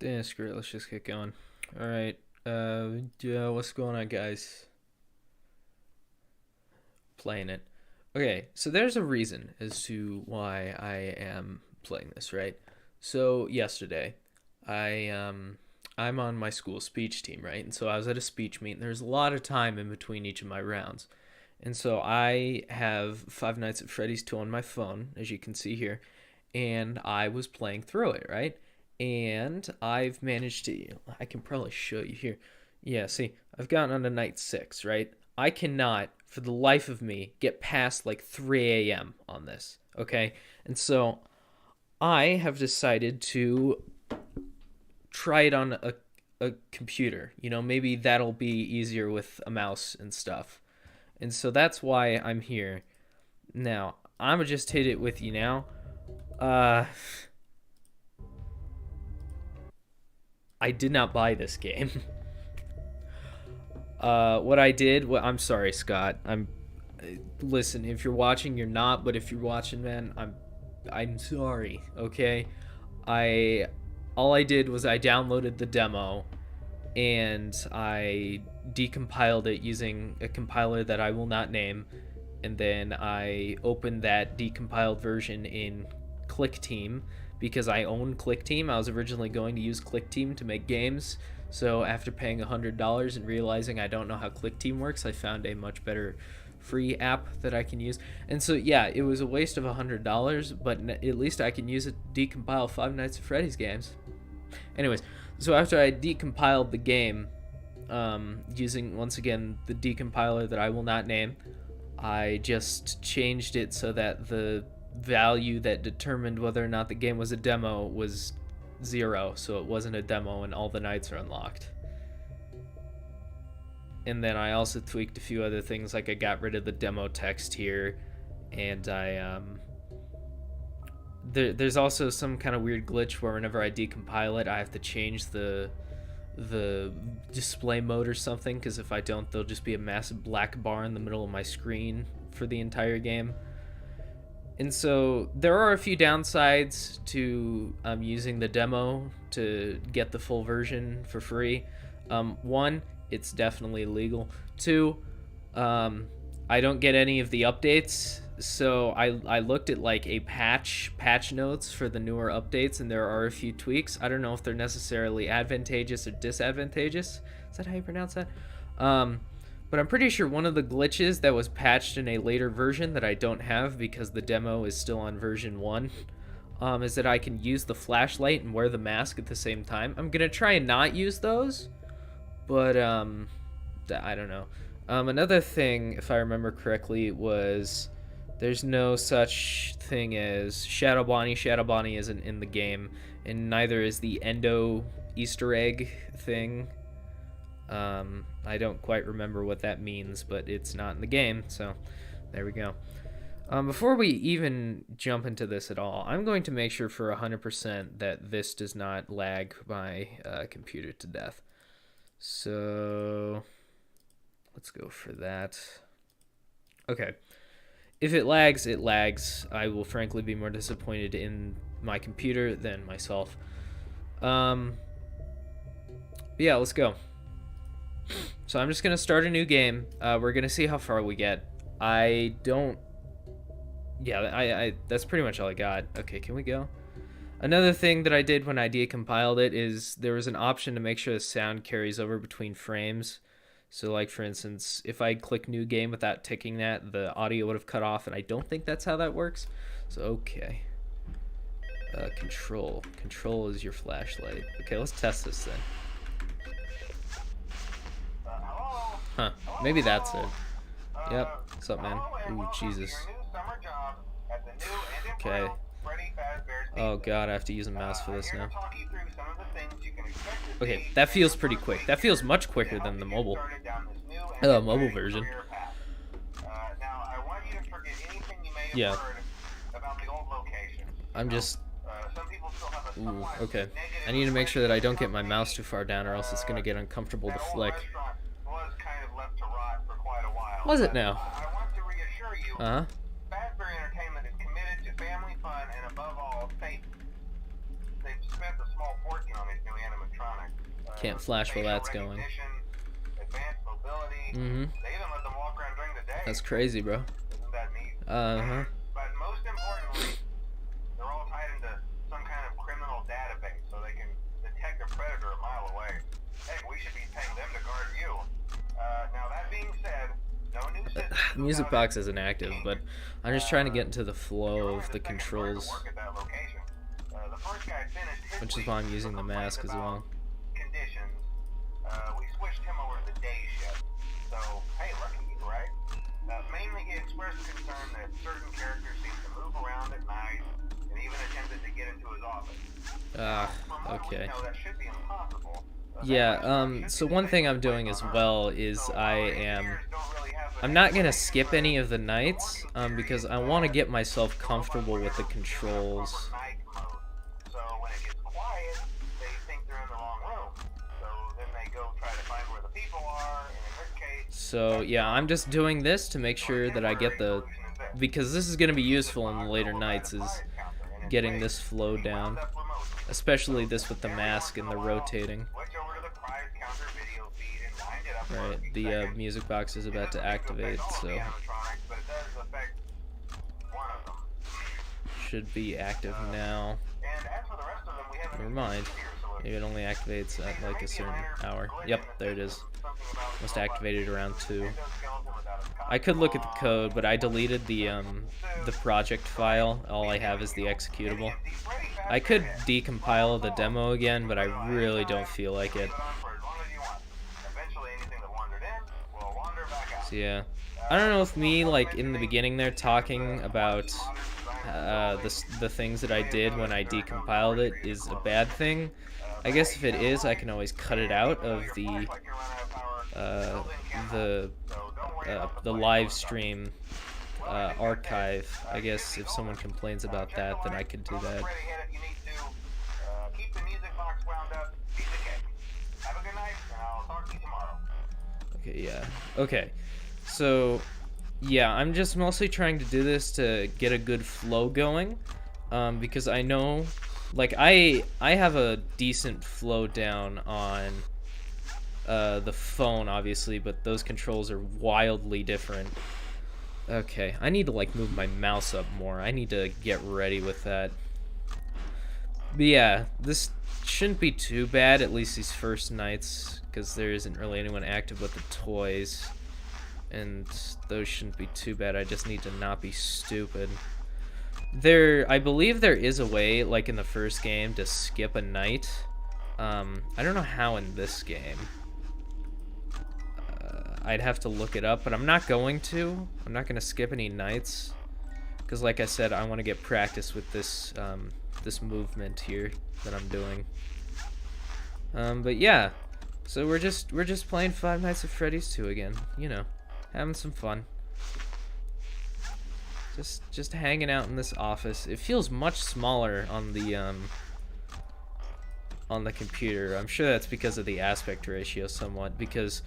Yeah, screw it. Let's just get going. All right. Yeah, what's going on, guys? Playing it. Okay, so there's a reason as to why I am playing this, right? So yesterday, I I'm on my school speech team, right? And so I was at a speech meet, and there's a lot of time in between each of my rounds. And so I have Five Nights at Freddy's 2 on my phone, as you can see here, and I was playing through it, right? And I've managed to, I can probably show you here. Yeah, see, I've gotten on to night 6, right? I cannot, for the life of me, get past like 3 a.m. on this, okay? And so I have decided to try it on a computer. Maybe that'll be easier with a mouse and stuff. And so that's why I'm here. Now, I'm gonna just hit it with you now. Uh, I did not buy this game. What I did, I'm sorry, Scott. Listen, if you're watching, you're not, but if you're watching, man, I'm sorry, okay? I, all I did was I downloaded the demo and I decompiled it using a compiler that I will not name, and then I opened that decompiled version in ClickTeam because I own ClickTeam. I was originally going to use ClickTeam to make games, so after paying $100 and realizing I don't know how ClickTeam works, I found a much better free app that I can use. And so yeah, it was a waste of $100, but at least I can use it to decompile Five Nights at Freddy's games. Anyways, so after I decompiled the game, using once again the decompiler that I will not name, I just changed it so that the value that determined whether or not the game was a demo was 0, so it wasn't a demo and all the nights are unlocked. And then I also tweaked a few other things, like I got rid of the demo text here, and there's also some kind of weird glitch where whenever I decompile it, I have to change the display mode or something, because if I don't, there'll just be a massive black bar in the middle of my screen for the entire game. And so there are a few downsides to using the demo to get the full version for free. One, it's definitely illegal. Two, I don't get any of the updates. So I looked at like a patch notes for the newer updates, and there are a few tweaks. I don't know if they're necessarily advantageous or disadvantageous. Is that how you pronounce that? But I'm pretty sure one of the glitches that was patched in a later version that I don't have because the demo is still on version 1, is that I can use the flashlight and wear the mask at the same time. I'm gonna try and not use those, but I don't know. Another thing, if I remember correctly, was there's no such thing as Shadow Bonnie. Shadow Bonnie isn't in the game, and neither is the Endo Easter egg thing. I don't quite remember what that means, but it's not in the game, so there we go. Before we even jump into this at all, I'm going to make sure for 100% that this does not lag my computer to death. So let's go for that. Okay. If it lags, it lags. I will frankly be more disappointed in my computer than myself. Yeah, let's go. So I'm just going to start a new game. We're going to see how far we get. I don't... Yeah, I that's pretty much all I got. Okay, can we go? Another thing that I did when I decompiled it is there was an option to make sure the sound carries over between frames. So like, for instance, if I click new game without ticking that, the audio would have cut off, and I don't think that's how that works. So, okay. Control. Control is your flashlight. Okay, let's test this then. Huh. Maybe that's it. Yep. What's up, man? Ooh, Jesus. Okay. Oh god, I have to use a mouse for this now. Okay, that feels pretty quick. That feels much quicker than the mobile version. Yeah. I'm just... Ooh, okay. I need to make sure that I don't get my mouse too far down, or else it's gonna get uncomfortable to flick. Was it now? Uh-huh. Can't flash while that's going. Mm-hmm. That's crazy, bro. Uh-huh. But most importantly, they're all tied into some kind of criminal database, so they can detect a predator a mile away. Heck, we should be paying them to guard you. Now that being said, no new system. The music box isn't active, but I'm just trying to get into the flow of the controls, which is why I'm using the mask as well. Conditions. We switched him over to the day shift. So, hey, lucky you, right? Mainly he expressed concern that certain characters seem to move around at night and even attempted to get into his office. Okay. That should be impossible. Yeah, so one thing I'm doing as well is I'm not gonna skip any of the nights, because I want to get myself comfortable with the controls. So when it gets quiet, they think they're in the wrong room. So then they go try to find where the people are, and in this case... So yeah, I'm just doing this to make sure that I get the... Because this is gonna be useful in the later nights, is getting this flow down. Especially this with the mask and the rotating. Right, the music box is about to activate, so... Should be active now. Never mind. Maybe it only activates at like a certain hour. Yep, there it is. Must activated around 2. I could look at the code, but I deleted the project file. All I have is the executable. I could decompile the demo again, but I really don't feel like it. So yeah, I don't know if me, like, in the beginning there talking about the things that I did when I decompiled it is a bad thing. I guess if it is, I can always cut it out of the live stream archive. I guess if someone complains about that, then I could do that. Okay, yeah. Okay. So, yeah, I'm just mostly trying to do this to get a good flow going, because I know, like, I have a decent flow down on the phone, obviously, but those controls are wildly different. Okay, I need to, like, move my mouse up more. I need to get ready with that. But yeah, this shouldn't be too bad, at least these first nights, because there isn't really anyone active but the toys. And those shouldn't be too bad. I just need to not be stupid. I believe there is a way, like in the first game, to skip a night. I don't know how in this game. I'd have to look it up, but I'm not going to. I'm not going to skip any nights, because like I said, I want to get practice with this this movement here that I'm doing. But yeah, so we're just playing Five Nights at Freddy's 2 again. You know, having some fun. Just hanging out in this office. It feels much smaller on the computer. I'm sure that's because of the aspect ratio somewhat, because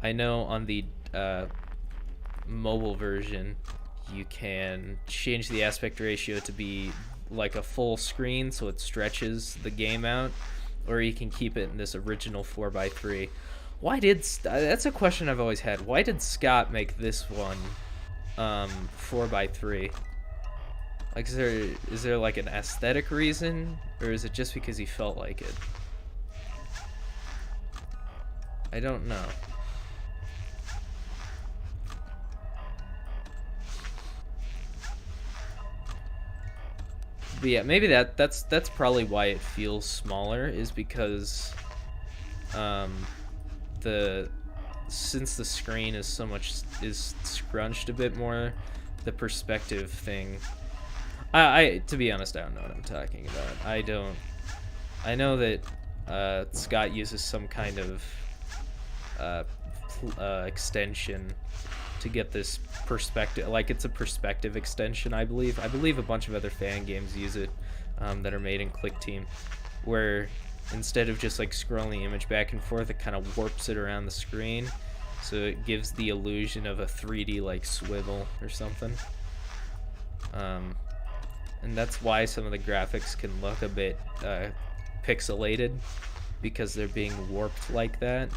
I know on the mobile version you can change the aspect ratio to be like a full screen so it stretches the game out, or you can keep it in this original 4:3. Why did that's a question I've always had. Why did Scott make this one 4:3? Like, is there like an aesthetic reason, or is it just because he felt like it? I don't know. But yeah, maybe that's probably why it feels smaller, is because since the screen is scrunched a bit more, the perspective thing. To be honest, I don't know what I'm talking about. I know that Scott uses some kind of extension to get this perspective, like it's a perspective extension, I believe. I believe a bunch of other fan games use it that are made in ClickTeam, where instead of just like scrolling the image back and forth, it kind of warps it around the screen, so it gives the illusion of a 3D like swivel or something. And that's why some of the graphics can look a bit pixelated, because they're being warped like that,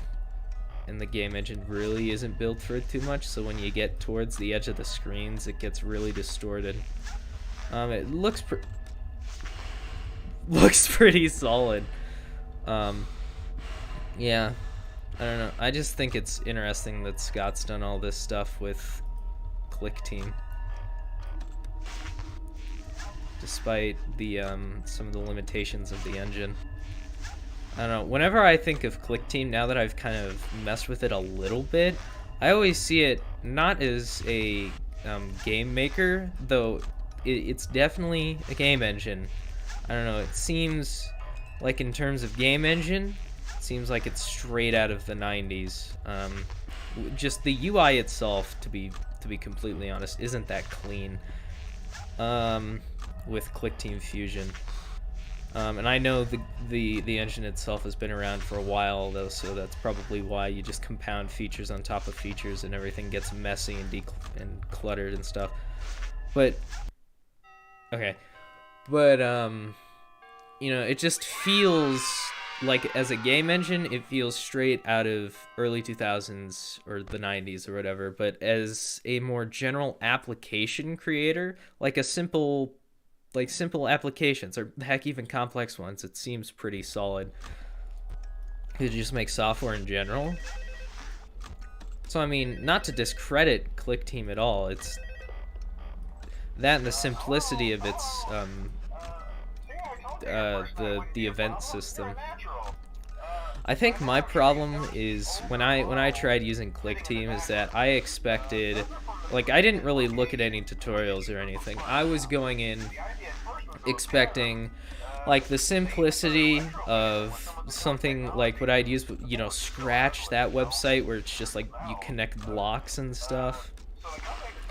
and the game engine really isn't built for it too much, so when you get towards the edge of the screens, it gets really distorted. It looks pretty solid. Yeah, I don't know. I just think it's interesting that Scott's done all this stuff with Click Team, despite the some of the limitations of the engine. I don't know. Whenever I think of Click Team, now that I've kind of messed with it a little bit, I always see it not as a game maker, though it's definitely a game engine. I don't know. It seems like in terms of game engine, it seems like it's straight out of the 90s. Just the UI itself, to be completely honest, isn't that clean with Click Team Fusion. And I know the engine itself has been around for a while, though, so that's probably why you just compound features on top of features and everything gets messy and cluttered and stuff. But okay, but you know, it just feels like, as a game engine, it feels straight out of early 2000s or the 90s or whatever. But as a more general application creator, like simple applications, or heck, even complex ones, it seems pretty solid. Could you just make software in general? So I mean, not to discredit Click Team at all, it's that and the simplicity of its the event system. I think my problem is when I tried using Click Team is that I expected, like, I didn't really look at any tutorials or anything. I was going in expecting like the simplicity of something like what I'd use, you know, Scratch, that website where it's just like you connect blocks and stuff.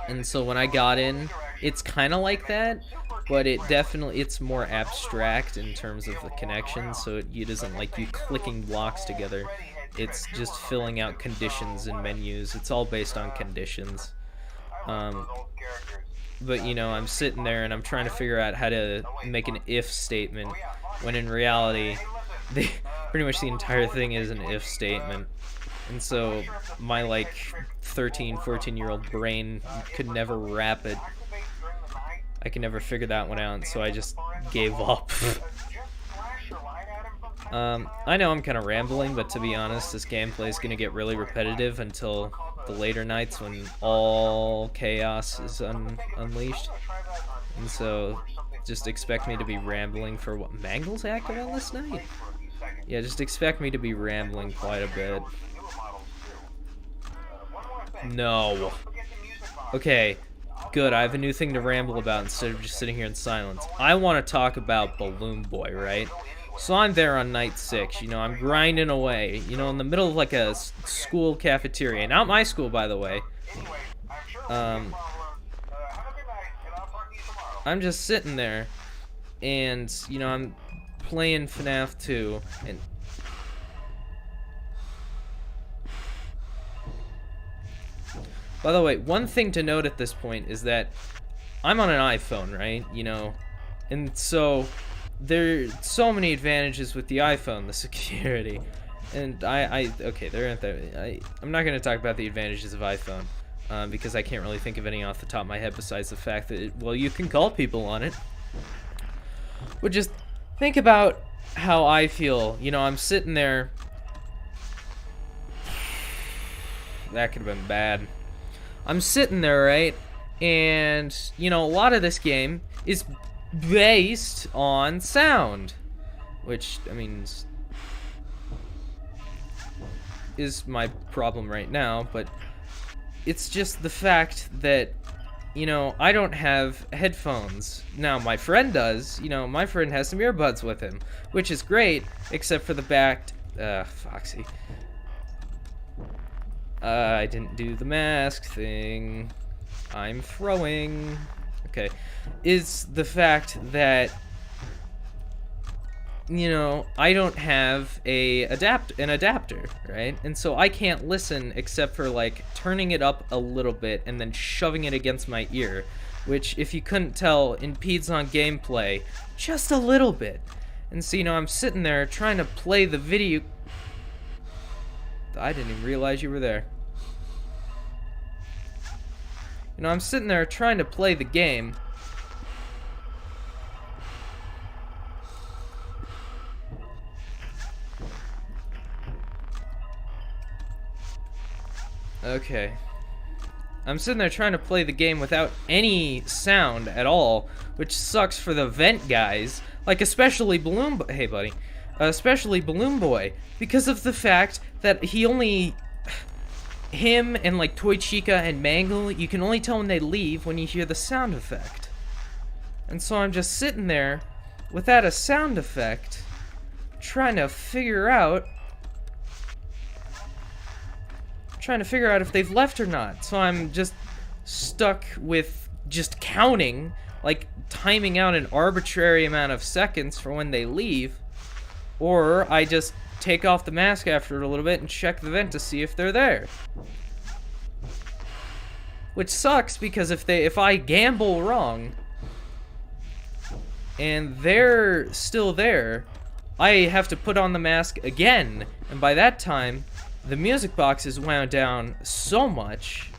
And so when I got in, it's kind of like that, but it's more abstract in terms of the connections, so it isn't like you clicking blocks together. It's just filling out conditions and menus. It's all based on conditions. But you know, I'm sitting there and I'm trying to figure out how to make an if statement, when in reality, pretty much the entire thing is an if statement. And so my like 13, 14-year-old brain could never wrap it. I could never figure that one out, so I just gave up. I know I'm kind of rambling, but to be honest, this gameplay is going to get really repetitive until the later nights when all chaos is unleashed. And so just expect me to be rambling for what? Mangle's active on this night? Yeah, just expect me to be rambling quite a bit. No. Okay, good. I have a new thing to ramble about instead of just sitting here in silence. I want to talk about Balloon Boy, right? So I'm there on night 6, you know, I'm grinding away, you know, in the middle of like a school cafeteria. Not my school, by the way. I'm just sitting there, and, you know, I'm playing FNAF 2, and... By the way, one thing to note at this point is that I'm on an iPhone, right? You know, and so there's so many advantages with the iPhone, the security, and okay, there aren't that. I'm not going to talk about the advantages of iPhone because I can't really think of any off the top of my head besides the fact that well, you can call people on it. But just think about how I feel. You know, I'm sitting there. That could have been bad. I'm sitting there, right? And, you know, a lot of this game is based on sound. Which, I mean, is my problem right now. But it's just the fact that, you know, I don't have headphones. Now, my friend does. You know, my friend has some earbuds with him. Which is great, except for the back... Foxy. I didn't do the mask thing. I'm throwing. Okay. Is the fact that, you know, I don't have an adapter, right? And so I can't listen except for, like, turning it up a little bit and then shoving it against my ear, which, if you couldn't tell, impedes on gameplay just a little bit. And so, you know, I'm sitting there trying to play the video. I didn't even realize you were there. You know, I'm sitting there trying to play the game. Okay. I'm sitting there trying to play the game without any sound at all, which sucks for the vent guys, like especially Balloon Boy. Hey, buddy. Especially Balloon Boy, because of the fact that him and like Toy Chica and Mangle, you can only tell when they leave when you hear the sound effect. And so I'm just sitting there without a sound effect, trying to figure out if they've left or not. So I'm just stuck with just counting, like timing out an arbitrary amount of seconds for when they leave, or I just take off the mask after a little bit and check the vent to see if they're there. Which sucks, because if I gamble wrong and they're still there, I have to put on the mask again, and by that time the music box is wound down so much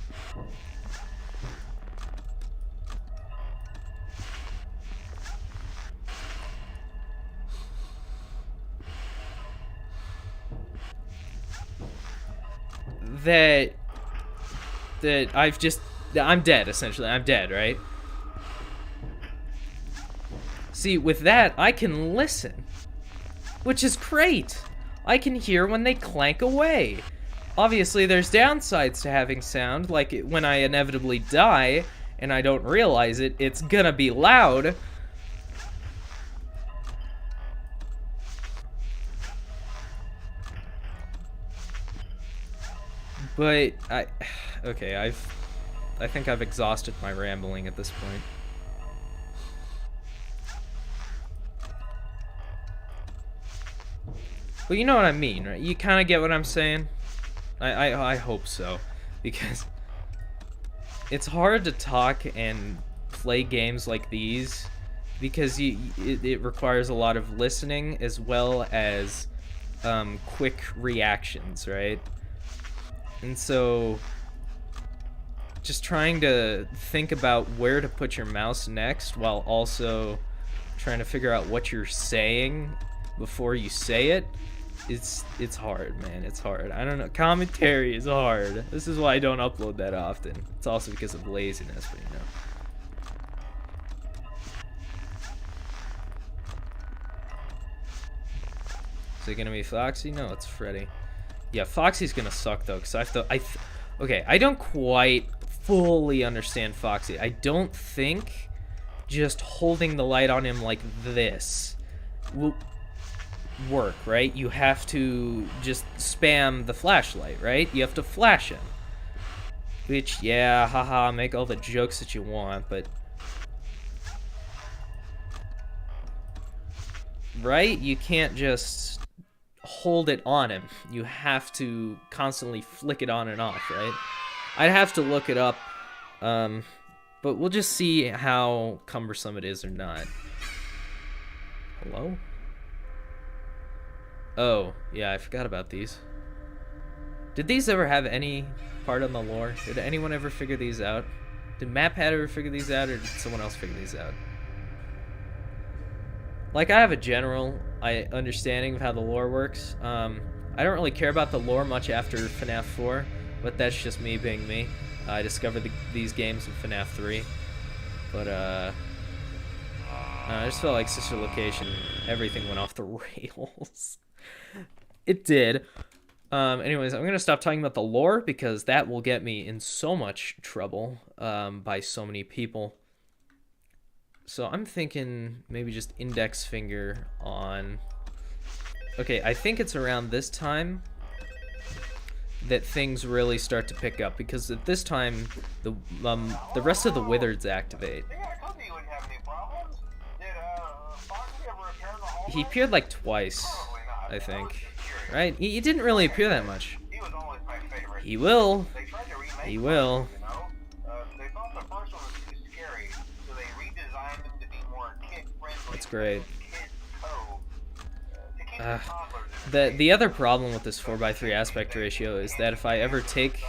that I'm dead, essentially. I'm dead, right? See, with that, I can listen, which is great. I can hear when they clank away. Obviously, there's downsides to having sound, like when I inevitably die and I don't realize it, it's gonna be loud. But okay, I think I've exhausted my rambling at this point. But you know what I mean, right? You kind of get what I'm saying? I hope so, because it's hard to talk and play games like these, because it requires a lot of listening as well as quick reactions, right? And so just trying to think about where to put your mouse next while also trying to figure out what you're saying before you say it, it's hard, man. It's hard. I don't know. Commentary is hard. This is why I don't upload that often. It's also because of laziness, but you know. Is it gonna be Foxy? No, it's Freddy. Yeah, Foxy's gonna suck though, because okay, I don't quite fully understand Foxy. I don't think just holding the light on him like this will work, right? You have to just spam the flashlight, right? You have to flash him. Which, yeah, haha, make all the jokes that you want, but... right? You can't just hold it on him. You have to constantly flick it on and off, right? I'd have to look it up, but we'll just see how cumbersome it is or not. Hello? Oh, yeah, I forgot about these. Did these ever have any part on the lore? Did anyone ever figure these out? Did MapPad ever figure these out, or did someone else figure these out? Like, I have a general understanding of how the lore works. I don't really care about the lore much after FNAF 4, but that's just me being me. I discovered these games in FNAF 3, but I just felt like Sister Location, everything went off the rails. It did. Anyways, I'm gonna stop talking about the lore because that will get me in so much trouble by so many people. So I'm thinking maybe just index finger on... Okay, I think it's around this time that things really start to pick up, because at this time the rest of the wizards activate. He appeared like twice, I think. Right? He didn't really appear that much. He will. He will. That's great. Uh, the other problem with this 4:3 aspect ratio is that if I ever take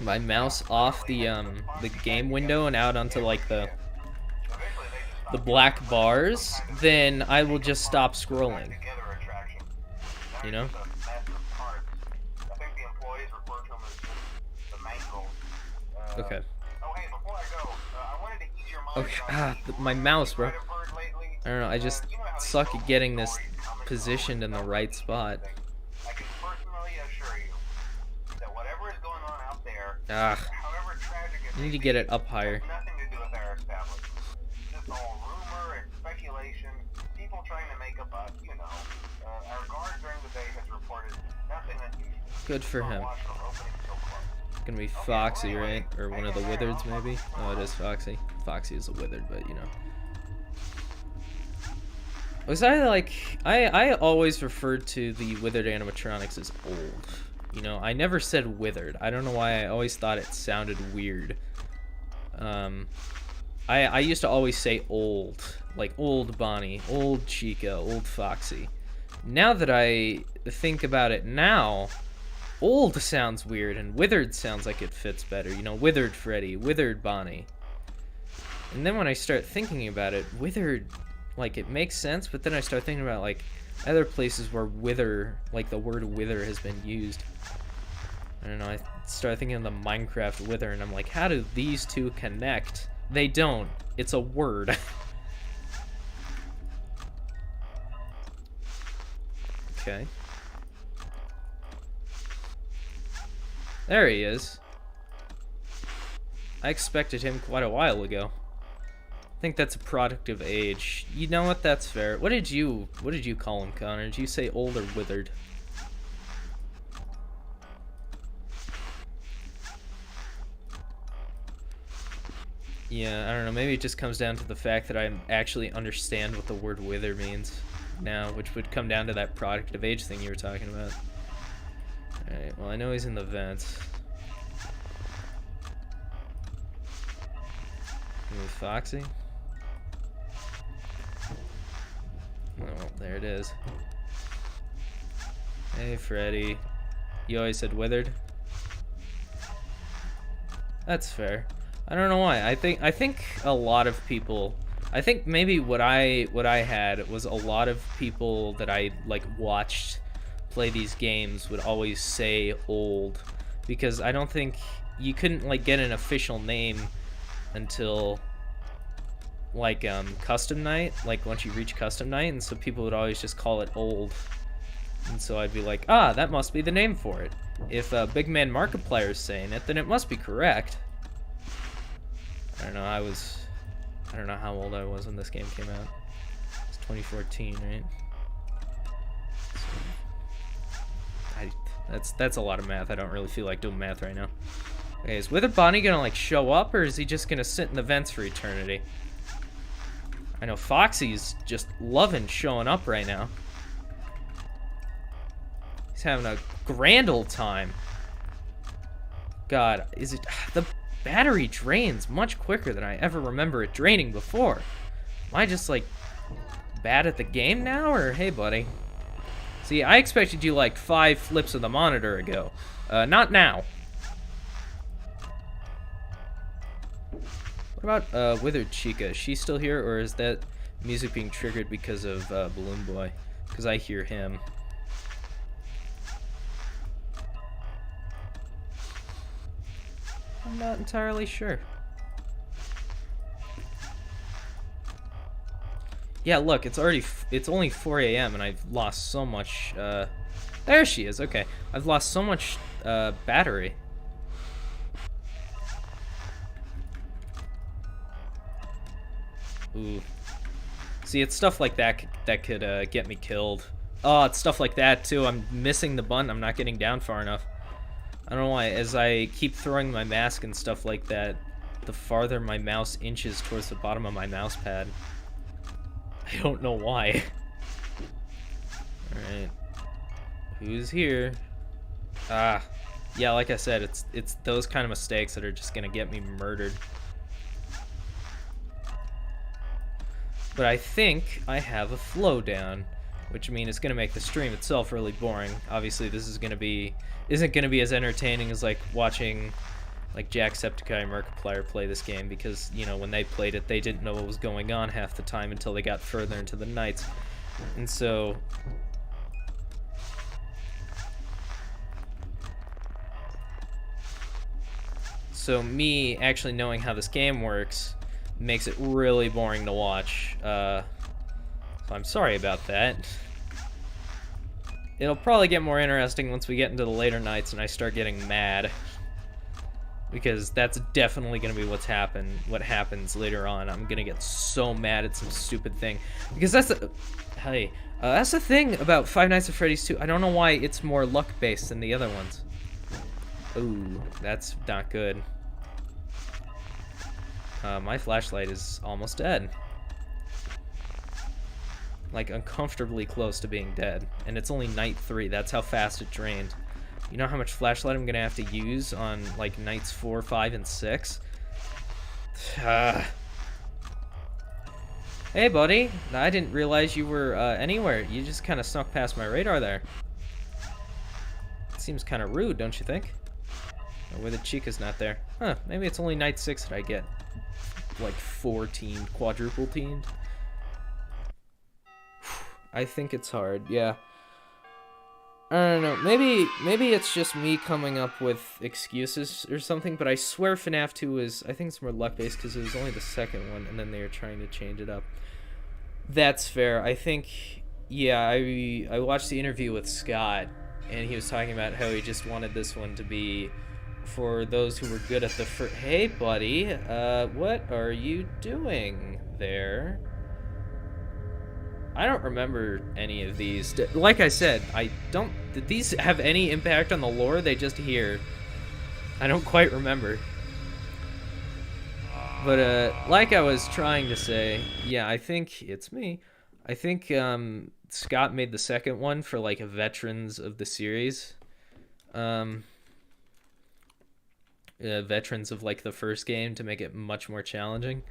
my mouse off the game window and out onto like the black bars, then I will just stop scrolling. You know? Okay. Okay. My mouse, bro. I don't know. I just suck at getting this positioned in the right spot. You need to get it up higher. Good for him. Gonna be Foxy, right? Or one of the Wizards, maybe? Oh, it is Foxy. Foxy is a Wizard, but you know. Was I like... I always referred to the Withered animatronics as old. You know, I never said withered. I don't know why I always thought it sounded weird. I used to always say old. Like old Bonnie, old Chica, old Foxy. Now that I think about it now, old sounds weird and withered sounds like it fits better. You know, withered Freddy, withered Bonnie. And then when I start thinking about it, withered, like, it makes sense, but then I start thinking about, like, other places where wither, like, the word wither has been used. I don't know, I start thinking of the Minecraft wither, and I'm like, how do these two connect? They don't. It's a word. Okay. There he is. I expected him quite a while ago. I think that's a product of age. You know what? That's fair. What did you call him, Connor? Did you say old or withered? Yeah, I don't know. Maybe it just comes down to the fact that I actually understand what the word wither means now, which would come down to that product of age thing you were talking about. Alright, well, I know he's in the vents. With Foxy. Oh, there it is. Hey, Freddy. You always said withered? That's fair. I don't know why. I think a lot of people... I think maybe what I had was a lot of people that I, like, watched play these games would always say old. Because I don't think... You couldn't, like, get an official name until... like custom night, like once you reach custom night, and so people would always just call it old, and so I'd be like, ah, that must be the name for it. If Big Man Markiplier's saying it, then it must be correct. I don't know, I don't know how old I was when this game came out. It's 2014, right? So, that's a lot of math. I don't really feel like doing math right now. Okay, is Wither Bonnie gonna like show up, or is he just gonna sit in the vents for eternity? I know Foxy's just loving showing up right now. He's having a grand old time. God, is it... The battery drains much quicker than I ever remember it draining before. Am I just, like, bad at the game now, or... Hey, buddy. See, I expected you, like, 5 flips of the monitor ago. Not now. What about Withered Chica? Is she still here, or is that music being triggered because of Balloon Boy? Because I hear him. I'm not entirely sure. Yeah, look, it's only 4 a.m. and I've lost so much. There she is. Okay, I've lost so much battery. Ooh. See, it's stuff like that that could get me killed. Oh, it's stuff like that, too. I'm missing the button. I'm not getting down far enough. I don't know why. As I keep throwing my mask and stuff like that, the farther my mouse inches towards the bottom of my mouse pad. I don't know why. Alright. Who's here? Ah. Yeah, like I said, it's those kind of mistakes that are just gonna get me murdered. But I think I have a flow down. which means it's gonna make the stream itself really boring. Obviously, this isn't gonna be as entertaining as like watching like Jacksepticeye and Markiplier play this game, because you know when they played it, they didn't know what was going on half the time until they got further into the nights, and so. So me actually knowing how this game works makes it really boring to watch. So I'm sorry about that. It'll probably get more interesting once we get into the later nights and I start getting mad. Because that's definitely going to be what happens later on. I'm going to get so mad at some stupid thing. Because that's the thing about Five Nights at Freddy's 2. I don't know why it's more luck-based than the other ones. Ooh, that's not good. My flashlight is almost dead. Like, uncomfortably close to being dead. And it's only night 3. That's how fast it drained. You know how much flashlight I'm gonna have to use on, like, nights 4, 5, and 6? Hey, buddy. I didn't realize you were, anywhere. You just kind of snuck past my radar there. It seems kind of rude, don't you think? Or where the Chica's not there. Huh, maybe it's only night 6 that I get, like, 4-teamed, quadruple-teamed. I think it's hard, yeah. I don't know, maybe it's just me coming up with excuses or something, but I swear FNAF 2 is, I think it's more luck-based because it was only the second one, and then they were trying to change it up. That's fair. I think, yeah, I watched the interview with Scott, and he was talking about how he just wanted this one to be for those who were good at the first. Hey, buddy, what are you doing there? I don't remember any of these. Like I said, did these have any impact on the lore? They just here. I don't quite remember. But, like I was trying to say, yeah, I think it's me. I think, Scott made the second one for, like, veterans of the series. Veterans of, like, the first game to make it much more challenging.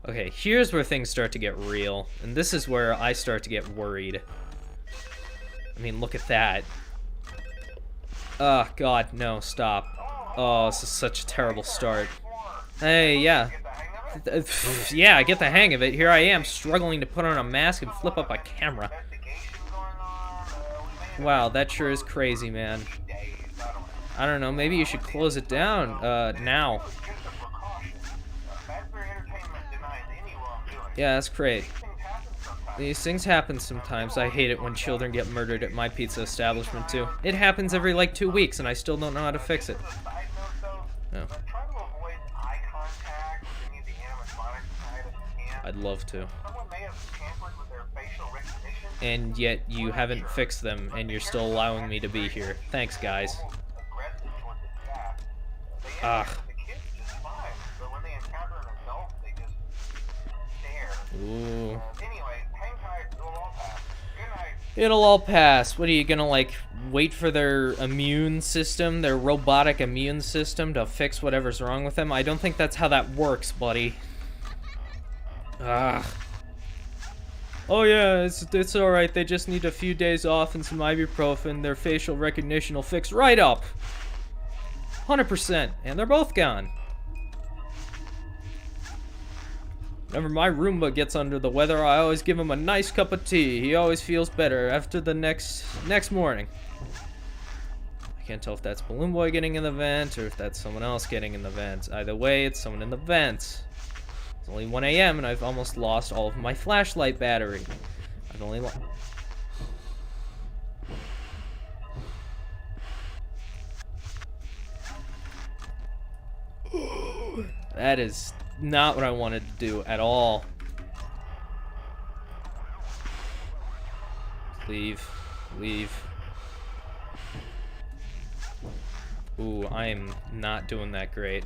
Okay, here's where things start to get real, and this is where I start to get worried. I mean, look at that. Oh, God, no, stop. Oh, this is such a terrible start. Hey, yeah. Yeah, I get the hang of it. Here I am, struggling to put on a mask and flip up a camera. Wow, that sure is crazy, man. I don't know, maybe you should close it down, now. Yeah, that's great. These things happen sometimes. I hate it when children get murdered at my pizza establishment, too. It happens every, like, 2 weeks, and I still don't know how to fix it. No. I'd love to. And yet, you haven't fixed them, and you're still allowing me to be here. Thanks, guys. Ugh. Ooh. It'll all pass. What are you gonna, like, wait for their immune system, their robotic immune system, to fix whatever's wrong with them? I don't think that's how that works, buddy. Ugh. Oh yeah, it's alright. They just need a few days off and some ibuprofen. Their facial recognition will fix right up. 100%. And they're both gone. Whenever my Roomba gets under the weather, I always give him a nice cup of tea. He always feels better after the next morning. I can't tell if that's Balloon Boy getting in the vent or if that's someone else getting in the vent. Either way, it's someone in the vent. It's only 1 a.m. and I've almost lost all of my flashlight battery. I've only lost... That is not what I wanted to do at all. Leave. Leave. Ooh, I am not doing that great.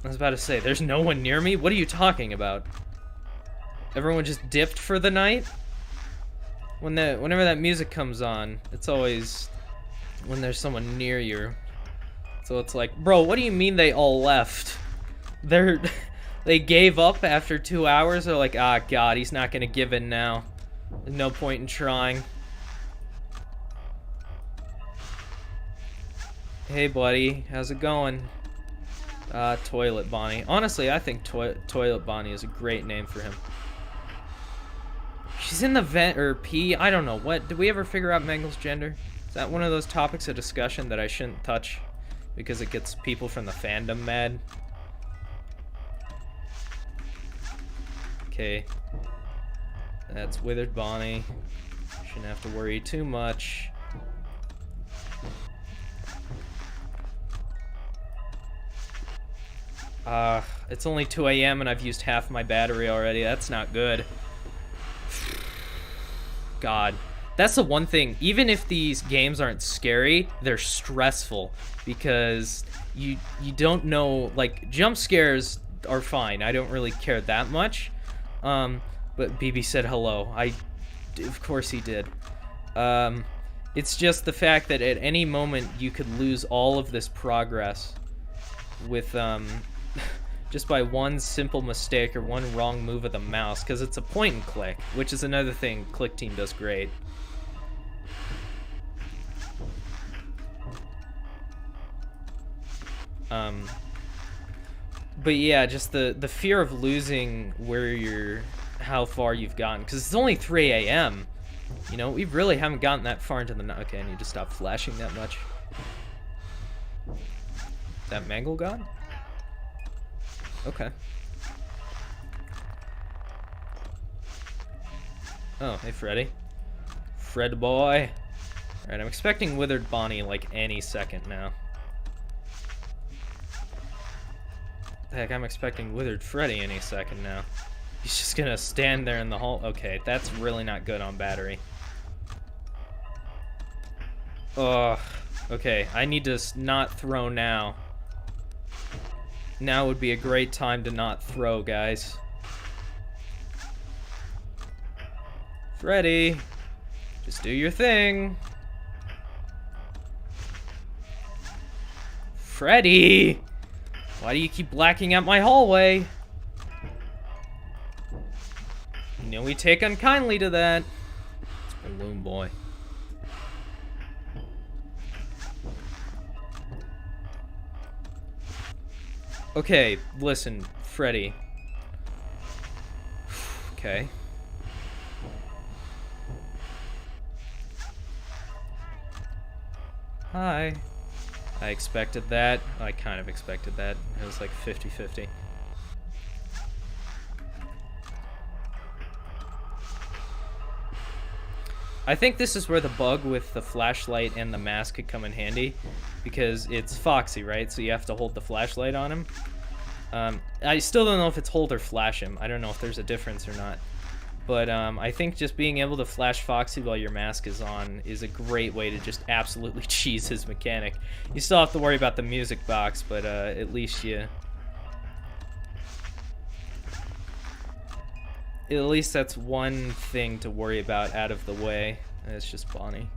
I was about to say, there's no one near me? What are you talking about? Everyone just dipped for the night? Whenever that music comes on, it's always when there's someone near you. So it's like, bro, what do you mean they all left? They're They gave up after 2 hours. They're like, ah, God, he's not gonna give in now. There's no point in trying. Hey, buddy, how's it going? Toilet Bonnie. Honestly, I think Toilet Bonnie is a great name for him. She's in the vent, or P, I don't know. What, did we ever figure out Mangle's gender? Is that one of those topics of discussion that I shouldn't touch because it gets people from the fandom mad? Okay. That's Withered Bonnie. Shouldn't have to worry too much. It's only 2 a.m. and I've used half my battery already. That's not good. God. That's the one thing. Even if these games aren't scary, they're stressful. Because you don't know... Like, jump scares are fine. I don't really care that much. But BB said hello. Of course he did. It's just the fact that at any moment you could lose all of this progress with, just by one simple mistake or one wrong move of the mouse, because it's a point and click, which is another thing Click Team does great. But yeah, just the fear of losing how far you've gotten, because it's only 3 a.m. You know, we really haven't gotten that far into the night. Okay, I need to stop flashing that much. Is that Mangle gone? Okay. Oh, hey Freddy. Fred boy. Alright, I'm expecting Withered Bonnie like any second now. Heck, I'm expecting Withered Freddy any second now. He's just gonna stand there in the hall. Okay, that's really not good on battery. Ugh. Okay, I need to not throw now. Now would be a great time to not throw, guys. Freddy, just do your thing. Freddy! Why do you keep blacking out my hallway? You know we take unkindly to that. It's Balloon Boy. Okay, listen, Freddy. Okay. Hi. I expected that. I kind of expected that. It was like 50-50. I think this is where the bug with the flashlight and the mask could come in handy, because it's Foxy, right? So you have to hold the flashlight on him. I still don't know if it's hold or flash him. I don't know if there's a difference or not. But I think just being able to flash Foxy while your mask is on is a great way to just absolutely cheese his mechanic. You still have to worry about the music box, but at least at least that's one thing to worry about out of the way. And it's just Bonnie.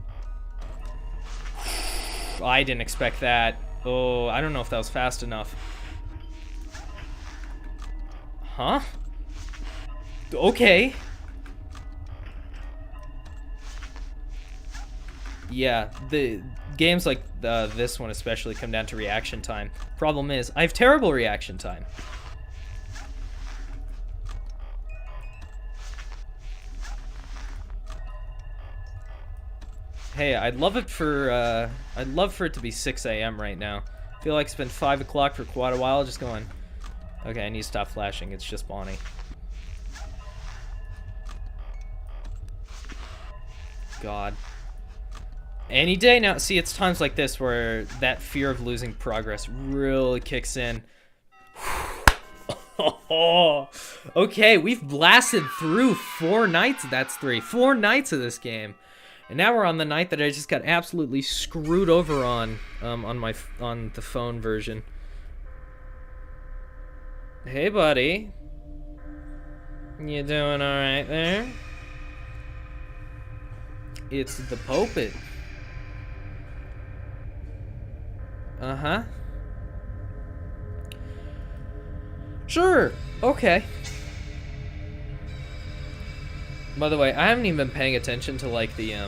I didn't expect that. Oh, I don't know if that was fast enough. Huh? Okay. Yeah, the games like this one especially come down to reaction time. Problem is, I have terrible reaction time. Hey, I'd love it for it to be 6 a.m. right now. I feel like it's been 5 o'clock for quite a while, just going, okay, I need to stop flashing, it's just Bonnie. God. Any day now. See, it's times like this where that fear of losing progress really kicks in. Okay, we've blasted through 4 nights. That's 4 nights of this game. And now we're on the night that I just got absolutely screwed over on the phone version. Hey, buddy. You doing all right there? It's the Popet. Uh-huh. Sure. Okay. By the way, I haven't even been paying attention to like the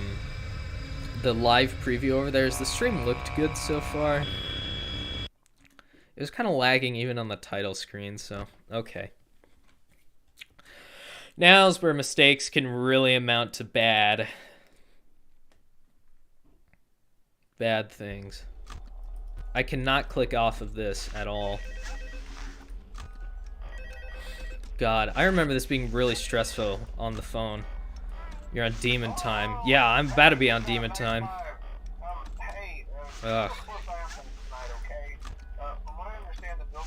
live preview over there. The stream looked good so far. It was kind of lagging even on the title screen, so okay. Now's where mistakes can really amount to bad things. I cannot click off of this at all. God, I remember this being really stressful on the phone. You're on demon time. Yeah, I'm about to be on demon time. Ugh.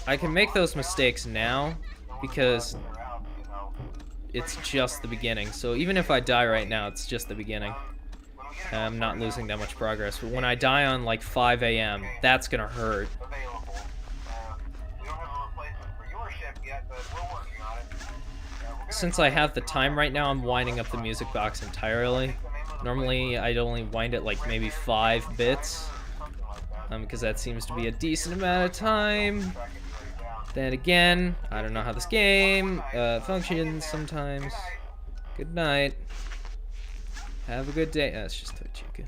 I can make those mistakes now because it's just the beginning. So even if I die right now, it's just the beginning. I'm not losing that much progress. But when I die on like 5 a.m., that's gonna hurt. Since I have the time right now, I'm winding up the music box entirely. Normally, I'd only wind it like maybe 5 bits. Because that seems to be a decent amount of time. Then again, I don't know how this game functions sometimes. Good night. Have a good day. It's just Toy Chica.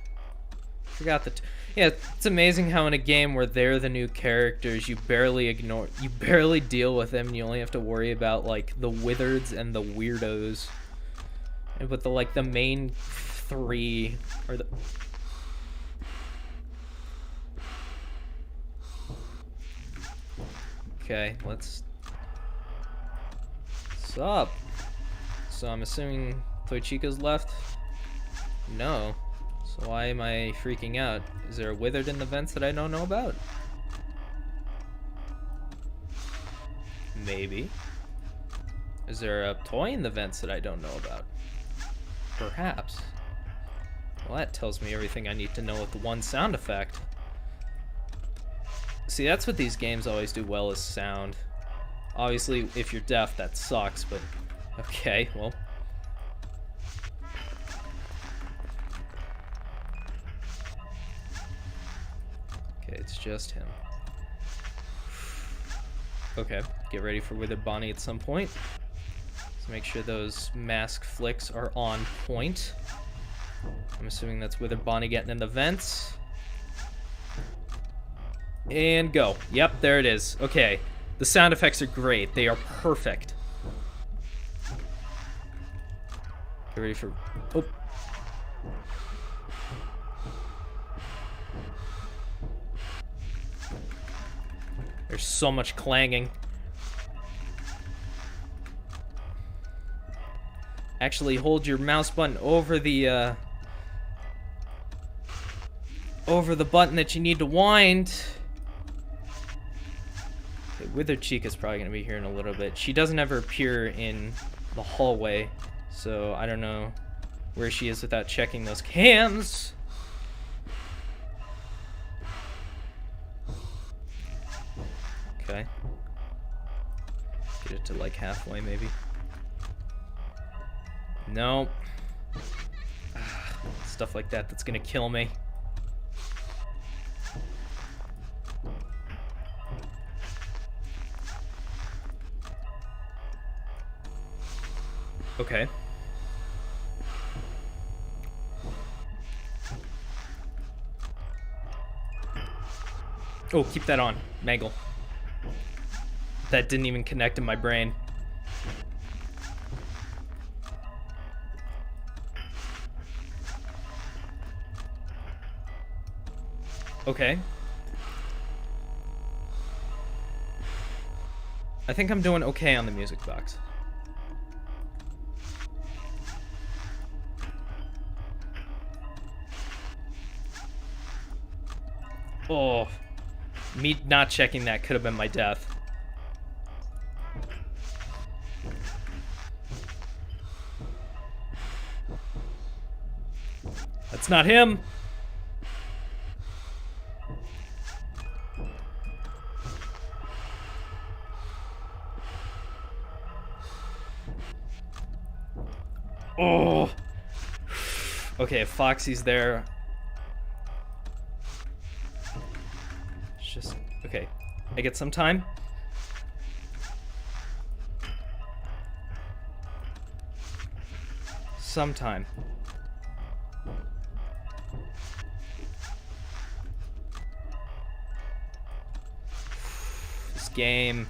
Forgot the... Yeah, it's amazing how in a game where they're the new characters, you barely deal with them, and you only have to worry about, like, the wizards and the weirdos. And with the main 3, or the... Okay, let's... What's up? So I'm assuming Toy Chica's left? No. So why am I freaking out? Is there a withered in the vents that I don't know about? Maybe. Is there a toy in the vents that I don't know about? Perhaps. Well, that tells me everything I need to know with the one sound effect. See, that's what these games always do well, is sound. Obviously, if you're deaf, that sucks, but... Okay, well... Okay, it's just him. Okay, get ready for Withered Bonnie at some point. So make sure those mask flicks are on point. I'm assuming that's Withered Bonnie getting in the vents. And go. Yep, there it is. Okay, the sound effects are great. They are perfect. Get ready for... Oh. There's so much clanging. Actually, hold your mouse button over the button that you need to wind. Okay, Withered Chica's probably gonna be here in a little bit. She doesn't ever appear in the hallway, so I don't know where she is without checking those cams. Okay. Get it to like halfway, maybe. Nope. Stuff like that, that's gonna kill me. Okay. Oh, keep that on, Mangle. That didn't even connect in my brain. Okay. I think I'm doing okay on the music box. Oh. Me not checking that could have been my death. That's not him. Oh. Okay, if Foxy's there. It's just okay. I get some time. sometime. This game.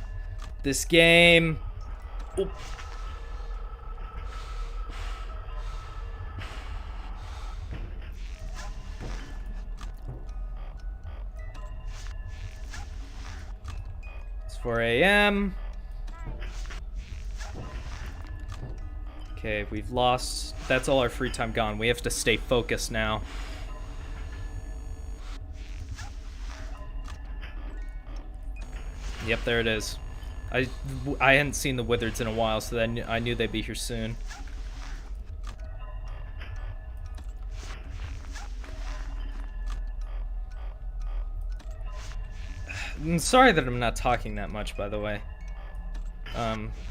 This game. Oh. It's 4 a.m. Okay, we've lost. That's all our free time gone. We have to stay focused now. Yep, there it is. I hadn't seen the Wizards in a while, so then I knew they'd be here soon. I'm sorry that I'm not talking that much, by the way.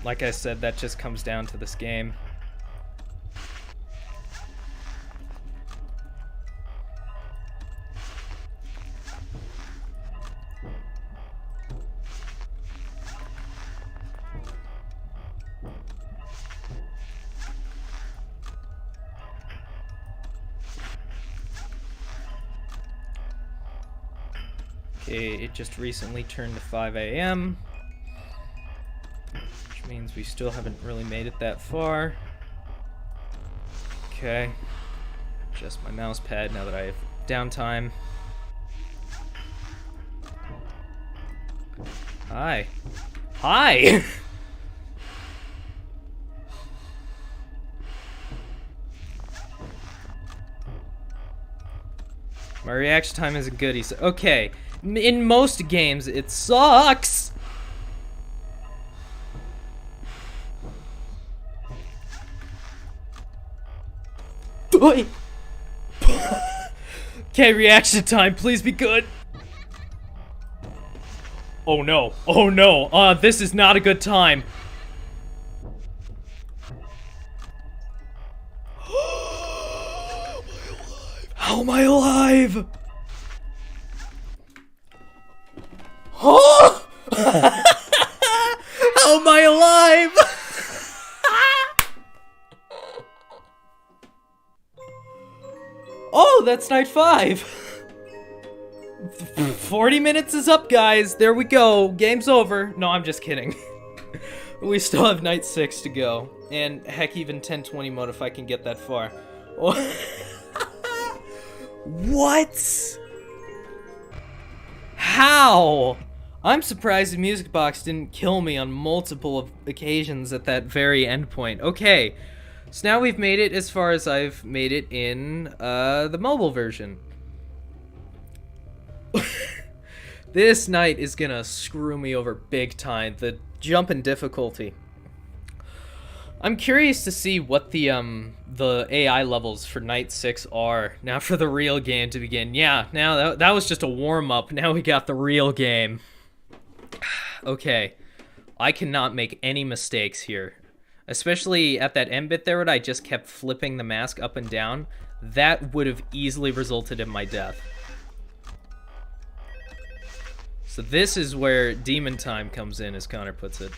Like I said, that just comes down to this game. Okay, it just recently turned to 5 a.m. Which means we still haven't really made it that far. Okay. Adjust my mouse pad now that I have downtime. Hi. Hi! My reaction time isn't good, he said. Okay. In most games, it sucks! Okay, reaction time, please be good. Oh no, oh no, this is not a good time. How am I alive? Huh? How am I alive? Oh, that's night 5. 40 minutes is up, guys. There we go. Game's over. No, I'm just kidding. We still have night 6 to go. And heck, even 1020 mode if I can get that far. What? How? I'm surprised the music box didn't kill me on multiple occasions at that very end point. Okay, so now we've made it as far as I've made it in the mobile version. This night is gonna screw me over big time. The jump in difficulty. I'm curious to see what the AI levels for night 6 are now for the real game to begin. Yeah, now that was just a warm-up. Now we got the real game. Okay, I cannot make any mistakes here. Especially at that end bit there when I just kept flipping the mask up and down. That would have easily resulted in my death. So this is where demon time comes in, as Connor puts it.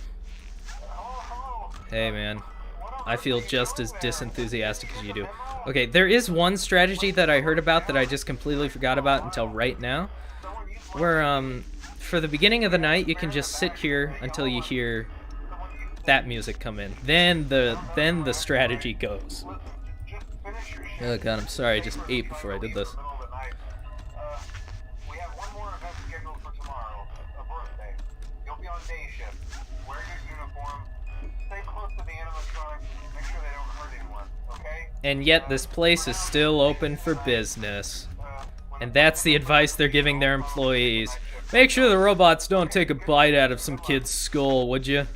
Hey man, I feel just as disenthusiastic as you do. Okay, there is one strategy that I heard about that I just completely forgot about until right now. Where, for the beginning of the night, you can just sit here until you hear that music come in. Then the strategy goes. Oh god, I'm sorry, I just ate before I did this. We have one more event scheduled for tomorrow, a birthday. You'll be on day shift. Wear your uniform. Stay close to the animatronics. Make sure they don't hurt anyone, okay? And yet this place is still open for business. And that's the advice they're giving their employees. Make sure the robots don't take a bite out of some kid's skull, would you?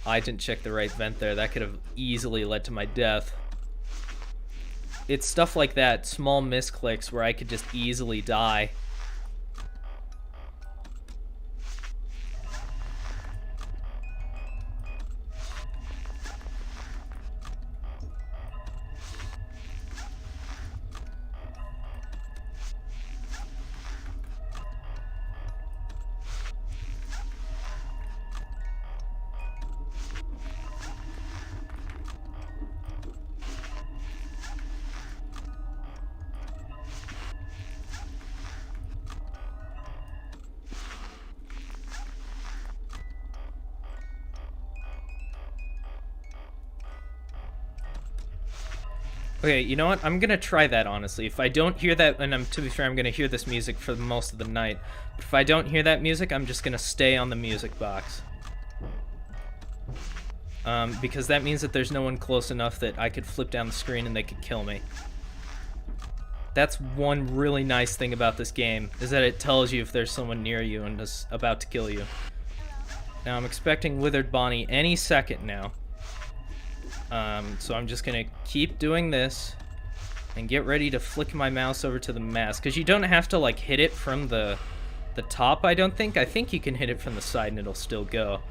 I didn't check the right vent there. That could have easily led to my death. It's stuff like that, small misclicks where I could just easily die. Okay, you know what? I'm gonna try that, honestly. If I don't hear that, and to be fair, I'm gonna hear this music for most of the night. But if I don't hear that music, I'm just gonna stay on the music box. Because that means that there's no one close enough that I could flip down the screen and they could kill me. That's one really nice thing about this game, is that it tells you if there's someone near you and is about to kill you. Now, I'm expecting Withered Bonnie any second now. So I'm just gonna keep doing this and get ready to flick my mouse over to the mask, because you don't have to like hit it from the top, I don't think. I think you can hit it from the side and it'll still go.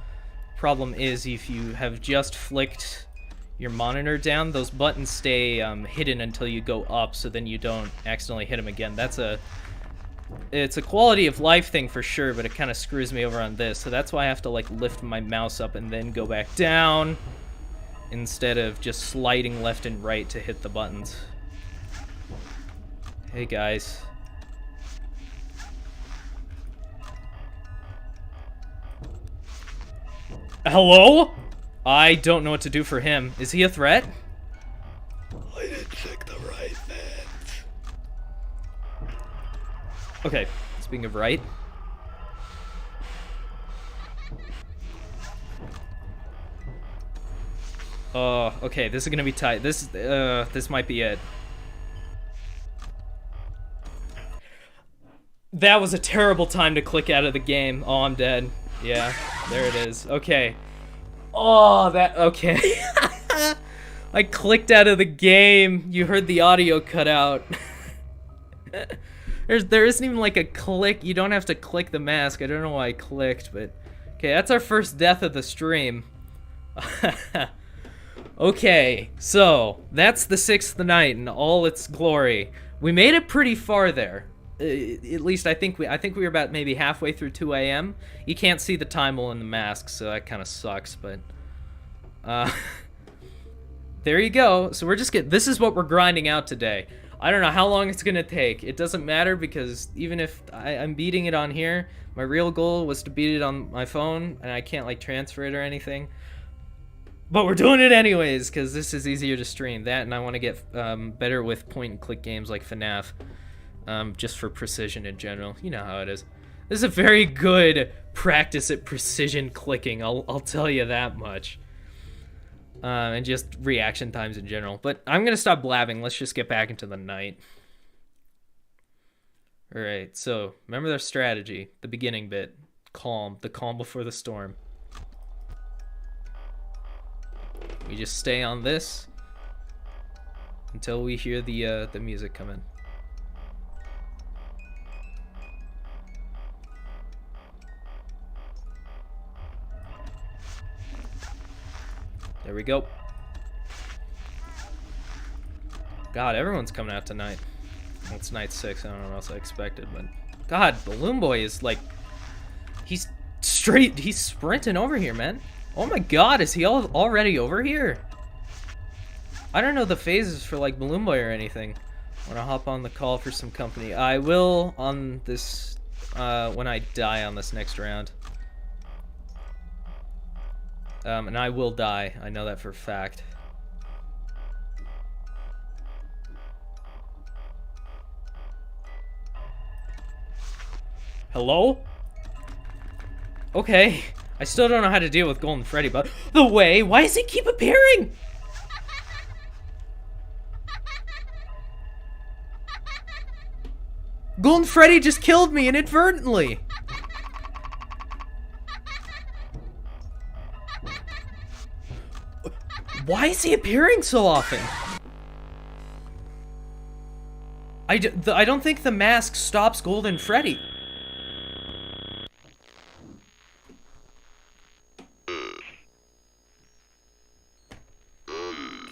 Problem is, if you have just flicked your monitor down, those buttons stay hidden until you go up, so then you don't accidentally hit them again. It's a quality of life thing for sure, but it kind of screws me over on this, so that's why I have to like lift my mouse up and then go back down instead of just sliding left and right to hit the buttons. Hey guys. Hello? I don't know what to do for him. Is he a threat? I didn't check the right vent. Okay, speaking of right. Okay, this is gonna be tight. This might be it. That was a terrible time to click out of the game. Oh, I'm dead. Yeah, there it is. Okay. Oh, okay. I clicked out of the game. You heard the audio cut out. There isn't even like a click. You don't have to click the mask. I don't know why I clicked, but okay, that's our first death of the stream. Okay, so that's the 6th night in all its glory. We made it pretty far there. At least I think we were about maybe halfway through 2 a.m. You can't see the time while in the mask, so that kind of sucks, but there you go. So this is what we're grinding out today. I don't know how long it's gonna take. It doesn't matter, because even if I'm beating it on here, my real goal was to beat it on my phone, and I can't like transfer it or anything. But we're doing it anyways, because this is easier to stream. That, and I want to get better with point-and-click games like FNAF. Just for precision in general. You know how it is. This is a very good practice at precision clicking, I'll tell you that much. And just reaction times in general. But I'm gonna stop blabbing. Let's just get back into the night. Alright, so remember their strategy. The beginning bit. Calm. The calm before the storm. We just stay on this until we hear the music come in. There we go. God, everyone's coming out tonight. Well, it's night 6. I don't know what else I expected, but God, Balloon Boy is like, he's sprinting over here, man. Oh my God, is he already over here? I don't know the phases for like Balloon Boy or anything. Wanna hop on the call for some company? I will on this when I die on this next round. And I will die. I know that for a fact. Hello? Okay. I still don't know how to deal with Golden Freddy, but the way, why does he keep appearing? Golden Freddy just killed me inadvertently. Why is he appearing so often? I don't think the mask stops Golden Freddy.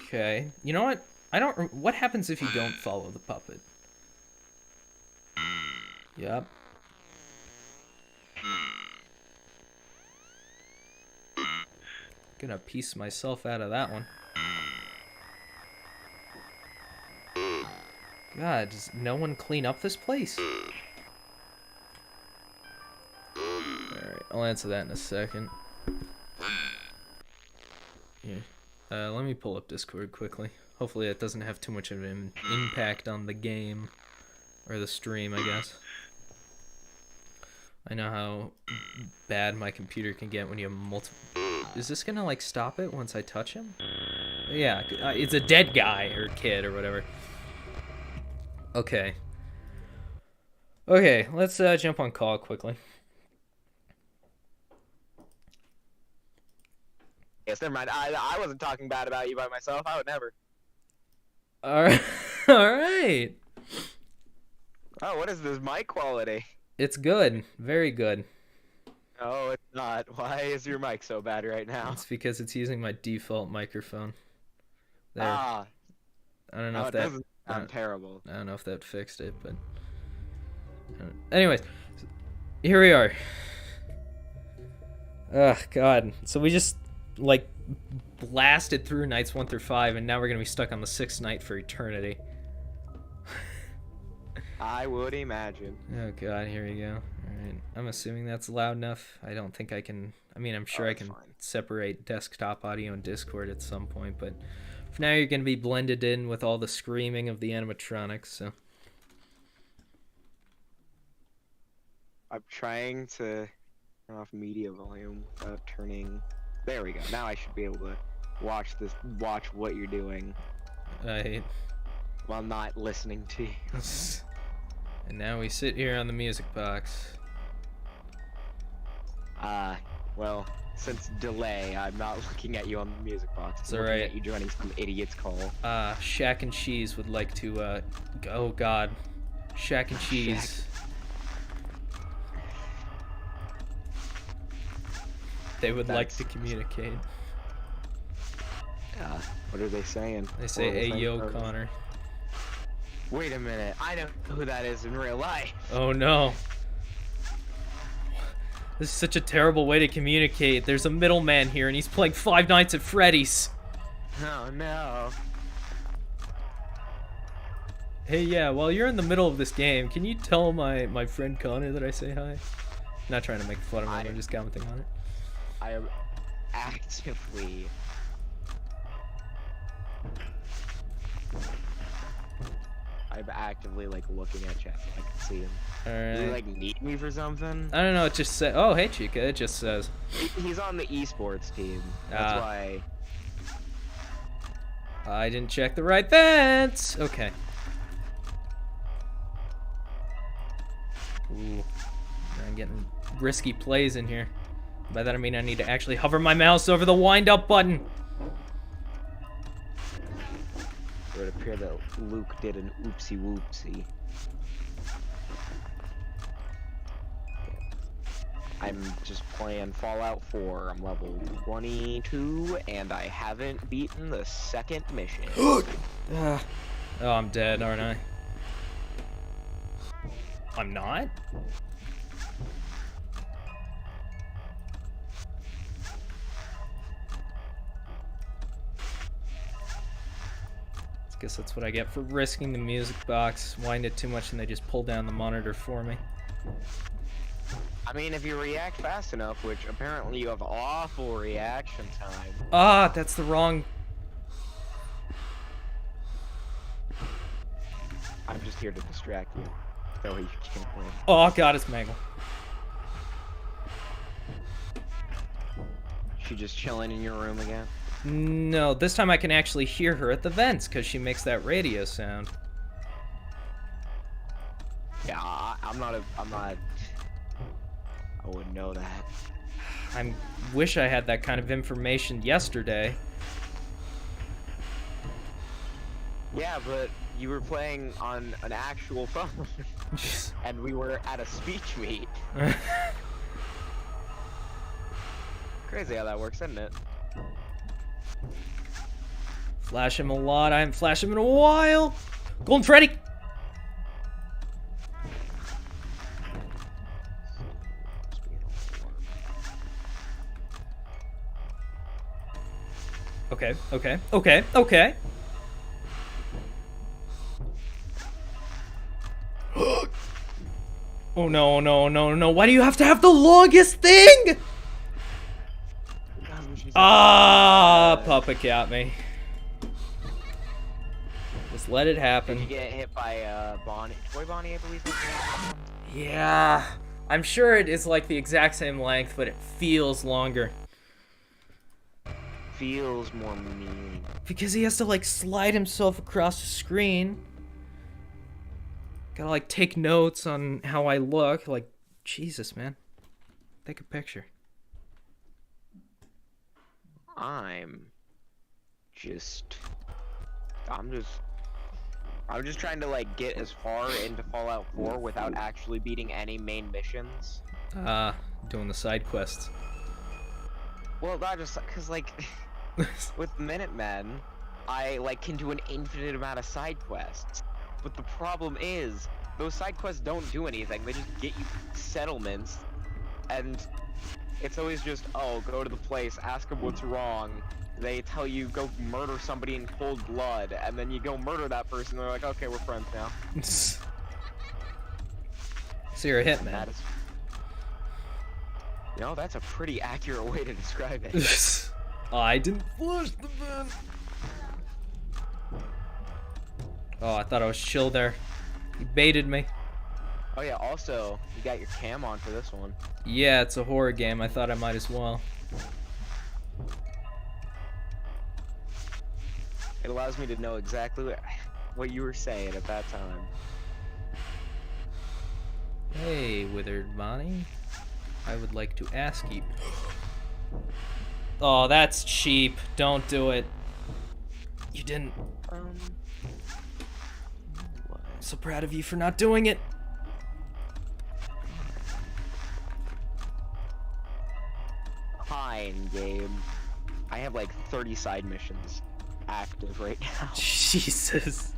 Okay. You know what? What happens if you don't follow the puppet? Yep. Gonna piece myself out of that one. God, does no one clean up this place? Alright, I'll answer that in a second. Yeah. Let me pull up Discord quickly. Hopefully it doesn't have too much of an impact on the game. Or the stream, I guess. I know how bad my computer can get when you have multiple... Is this gonna, like, stop it once I touch him? Yeah, it's a dead guy, or kid, or whatever. Okay. Okay, let's jump on call quickly. Yes, never mind. I wasn't talking bad about you by myself. I would never. Alright. Alright. Oh, what is this mic quality? It's good. Very good. Oh, it's not. Why is your mic so bad right now? It's because it's using my default microphone. There. Ah. I don't know No, if it that... doesn't sound terrible. I don't know if that fixed it, but... Anyways. Here we are. Ugh, God. So we just, like, blasted through nights 1 through 5, and now we're gonna be stuck on the 6th night for eternity. I would imagine. Oh God, here we go. Alright, I'm assuming that's loud enough. I don't think I can... I mean, I'm sure I can separate desktop audio and Discord at some point, but for now you're gonna be blended in with all the screaming of the animatronics, so... I'm trying to turn off media volume without turning... There we go. Now I should be able to watch what you're doing while not listening to you. And now we sit here on the music box. Well, since delay, I'm not looking at you on the music box. It's I'm looking alright. at you joining some idiot's call. Shack and Cheese would like to, oh God. Shack and Cheese. They would like to communicate. What are they saying? They say, hey, yo, Connor. Wait a minute, I don't know who that is in real life. Oh no. This is such a terrible way to communicate. There's a middleman here and he's playing Five Nights at Freddy's. Oh no. Hey, yeah, while you're in the middle of this game, can you tell my friend Connor that I say hi? Not trying to make fun of him, I'm just commenting on it. I am actively... like looking at chat so I can see him. Alright. Do you like need me for something? I don't know, it just said, oh, hey Chica, it just says. He's on the esports team. That's why. I didn't check the right vents. Okay. Ooh. I'm getting risky plays in here. By that I mean I need to actually hover my mouse over the wind up button. It would appear that Luke did an oopsie whoopsie. I'm just playing Fallout 4. I'm level 22, and I haven't beaten the second mission. Oh, I'm dead, aren't I? I'm not? Guess that's what I get for risking the music box. Wind it too much and they just pull down the monitor for me. I mean, if you react fast enough, which apparently you have awful reaction time. Ah, that's the wrong... I'm just here to distract you. So you can't win. Oh God, it's Mangle. She just chilling in your room again? No, this time I can actually hear her at the vents because she makes that radio sound. Yeah, I wouldn't know that. I wish I had that kind of information yesterday. Yeah, but you were playing on an actual phone, and we were at a speech meet. Crazy how that works, isn't it? Flash him a lot. I haven't flashed him in a while. Golden Freddy. Okay, okay, okay, okay. Oh no, no, no, no. Why do you have to have the longest thing? Because Ah, Puppet got me. Just let it Did happen. you get hit by Bonnie? Toy Bonnie, I believe. Yeah, I'm sure it is like the exact same length, but it feels longer. Feels more mean. Because he has to like slide himself across the screen. Gotta like take notes on how I look. Like, Jesus, man. Take a picture. I'm just trying to like get as far into Fallout 4 without actually beating any main missions. Doing the side quests. Well, not just cause like with Minutemen, I like can do an infinite amount of side quests. But the problem is, those side quests don't do anything. They just get you settlements, and it's always just, oh, go to the place, ask them what's wrong. They tell you go murder somebody in cold blood, and then you go murder that person. And they're like, okay, we're friends now. So you're a hitman. That is, you know, that's a pretty accurate way to describe it. I didn't flush the vent. Oh, I thought I was chill there. You baited me. Oh yeah, also, you got your cam on for this one. Yeah, it's a horror game. I thought I might as well. It allows me to know exactly what you were saying at that time. Hey, Withered Bonnie. I would like to ask you. Oh, that's cheap. Don't do it. You didn't. I'm so proud of you for not doing it. Fine, game. I have like 30 side missions active right now. Jesus.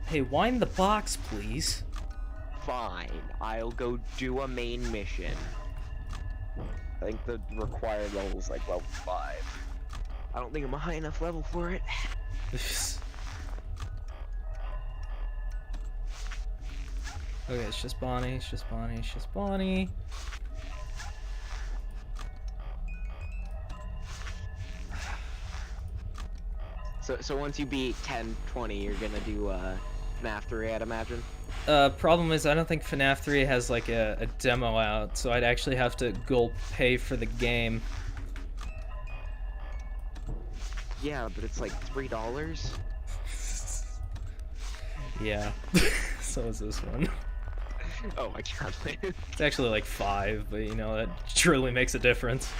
Hey, wind the box, please. Fine, I'll go do a main mission. I think the required level is like level 5. I don't think I'm a high enough level for it. Okay, it's just Bonnie, it's just Bonnie, it's just Bonnie. So once you beat 10, 20, you're gonna do FNAF 3, I'd imagine? Problem is, I don't think FNAF 3 has like a demo out, so I'd actually have to go pay for the game. Yeah, but it's like $3. Yeah. So is this one. Oh my god. It's actually like 5, but you know, that truly makes a difference.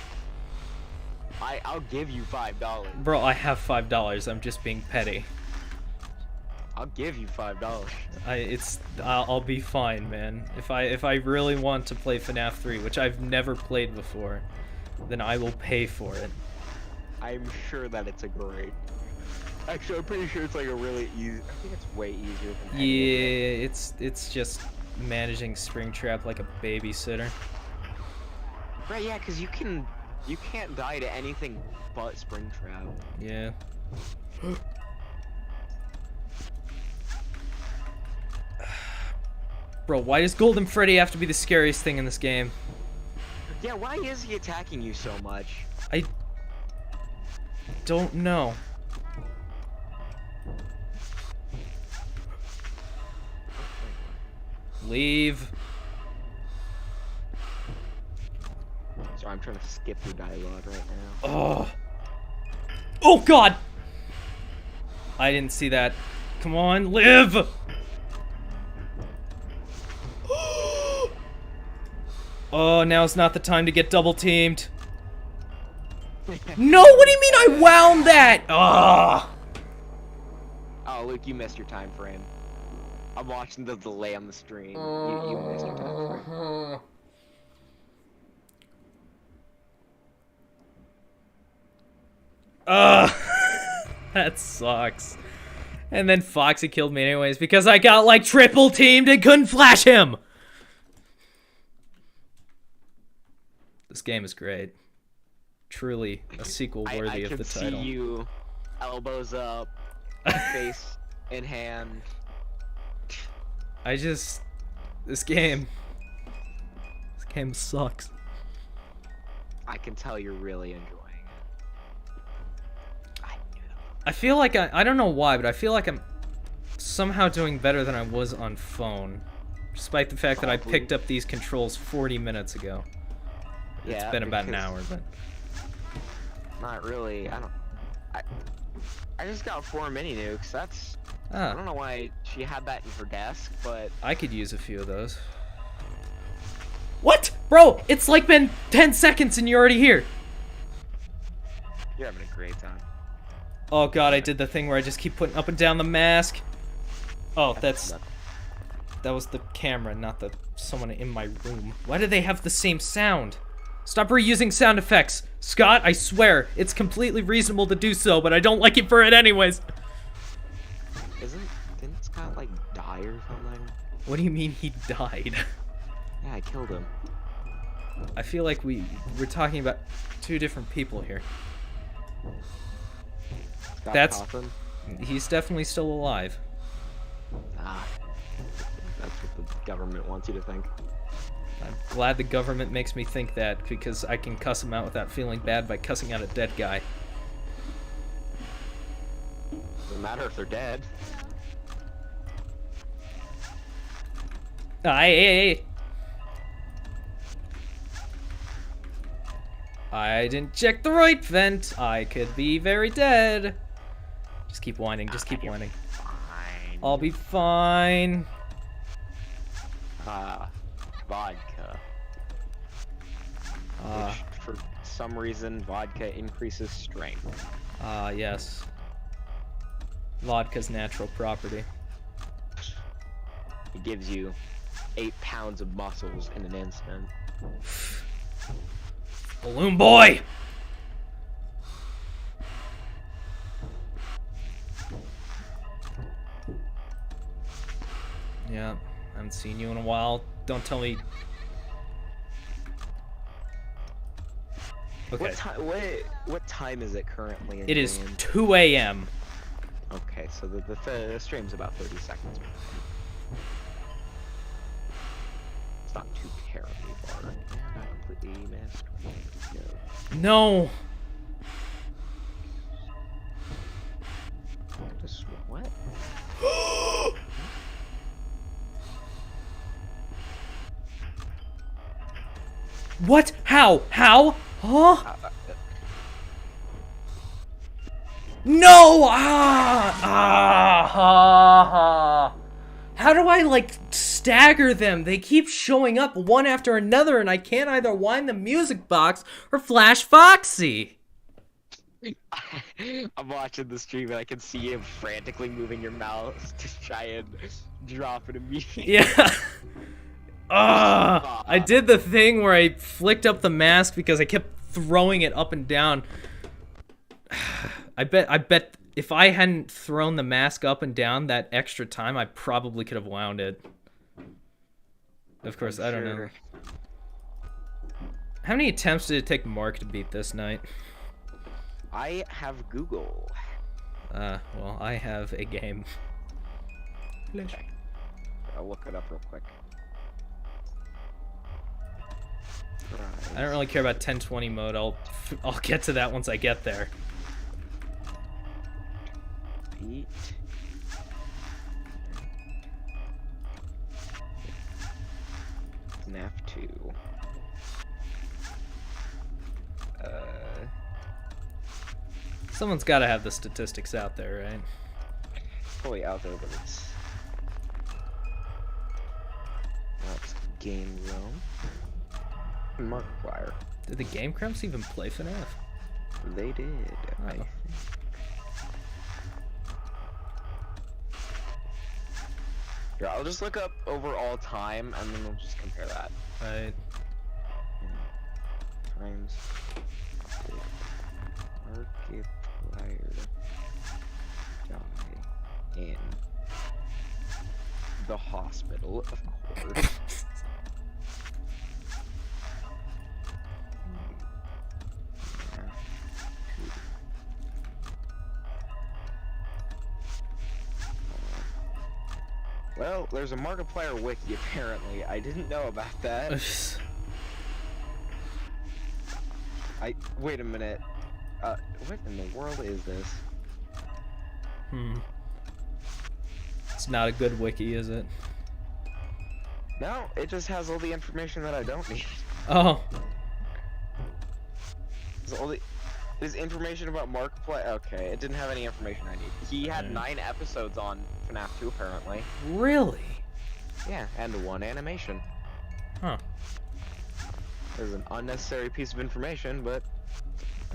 I'll give you $5. Bro, I have $5. I'm just being petty. I'll give you $5. I'll be fine, man. If I really want to play FNAF 3, which I've never played before, then I will pay for it. I'm sure that it's a great. Actually, I'm pretty sure it's like a really easy. I think it's way easier than. Yeah, it's just managing Springtrap like a babysitter. Right, yeah, because you can't die to anything but Springtrap. Yeah. Bro, why does Golden Freddy have to be the scariest thing in this game? Yeah, why is he attacking you so much? I don't know. Leave. Sorry, I'm trying to skip through dialogue right now. Oh. Oh god! I didn't see that. Come on, live! Oh, now's not the time to get double teamed. No, what do you mean I wound that? Ugh. Oh, Luke, you missed your time frame. I'm watching the delay on the stream. You missed your time frame. That sucks. And then Foxy killed me anyways because I got like triple teamed and couldn't flash him. This game is great. Truly a sequel worthy of the title. I can see you, elbows up, face in hand. This game sucks. I can tell you're really enjoying it. I knew that. I feel like I don't know why, but I feel like I'm somehow doing better than I was on phone. Despite the fact that I picked up these controls 40 minutes ago. It's Yeah, been about an because- hour, but... Not really. I just got 4 mini nukes. That's... I don't know why she had that in her desk, but... I could use a few of those. What? Bro, it's like been 10 seconds and you're already here. You're having a great time. Oh god, I did the thing where I just keep putting up and down the mask. Oh, that was the camera, not the someone in my room. Why do they have the same sound? Stop reusing sound effects. Scott, I swear, it's completely reasonable to do so, but I don't like it for it anyways. Didn't Scott, like, die or something? What do you mean he died? Yeah, I killed him. I feel like we're talking about two different people here. Scott That's- Coffin? He's definitely still alive. Ah. That's what the government wants you to think. I'm glad the government makes me think that, because I can cuss him out without feeling bad by cussing out a dead guy. Doesn't matter if they're dead. Hey. I didn't check the right vent. I could be very dead. Just keep whining, just keep whining. Fine. I'll be fine. Vodka. Which, for some reason, vodka increases strength. Yes. Vodka's natural property. It gives you 8 pounds of muscles in an instant. Balloon boy! Yeah, I haven't seen you in a while. Don't tell me. Okay. What time is it currently in It is game? 2 a.m. Okay, so the stream's about 30 seconds. It's not too terribly far. And I completely missed. No! Just what? What? How? How? Huh? No! How do I, like, stagger them? They keep showing up one after another, and I can't either wind the music box or flash Foxy. I'm watching the stream and I can see you frantically moving your mouse to try and drop it immediately. Yeah. I did the thing where I flicked up the mask because I kept throwing it up and down. I bet if I hadn't thrown the mask up and down that extra time, I probably could have wound it. Of course, I don't know. How many attempts did it take Mark to beat this night? I have Google. Well, I have a game. Okay. I'll look it up real quick. I don't really care about 1020 mode. I'll get to that once I get there. Beat. FNAF 2. Someone's got to have the statistics out there, right? Fully out there, but it's that's Game Room. Markiplier. Did the Game Grumps even play FNAF? They did. I think. Here, I'll just look up overall time, and then we'll just compare that. Right. Times. Markiplier die in the hospital, of course. Well, there's a Markiplier wiki apparently. I didn't know about that. Wait a minute. What in the world is this? It's not a good wiki, is it? No, it just has all the information that I don't need. Oh. There's information about Markiplier. Okay, it didn't have any information I need. He had 9 episodes on FNAF 2, apparently. Really? Yeah, and 1 animation. Huh. There's an unnecessary piece of information, but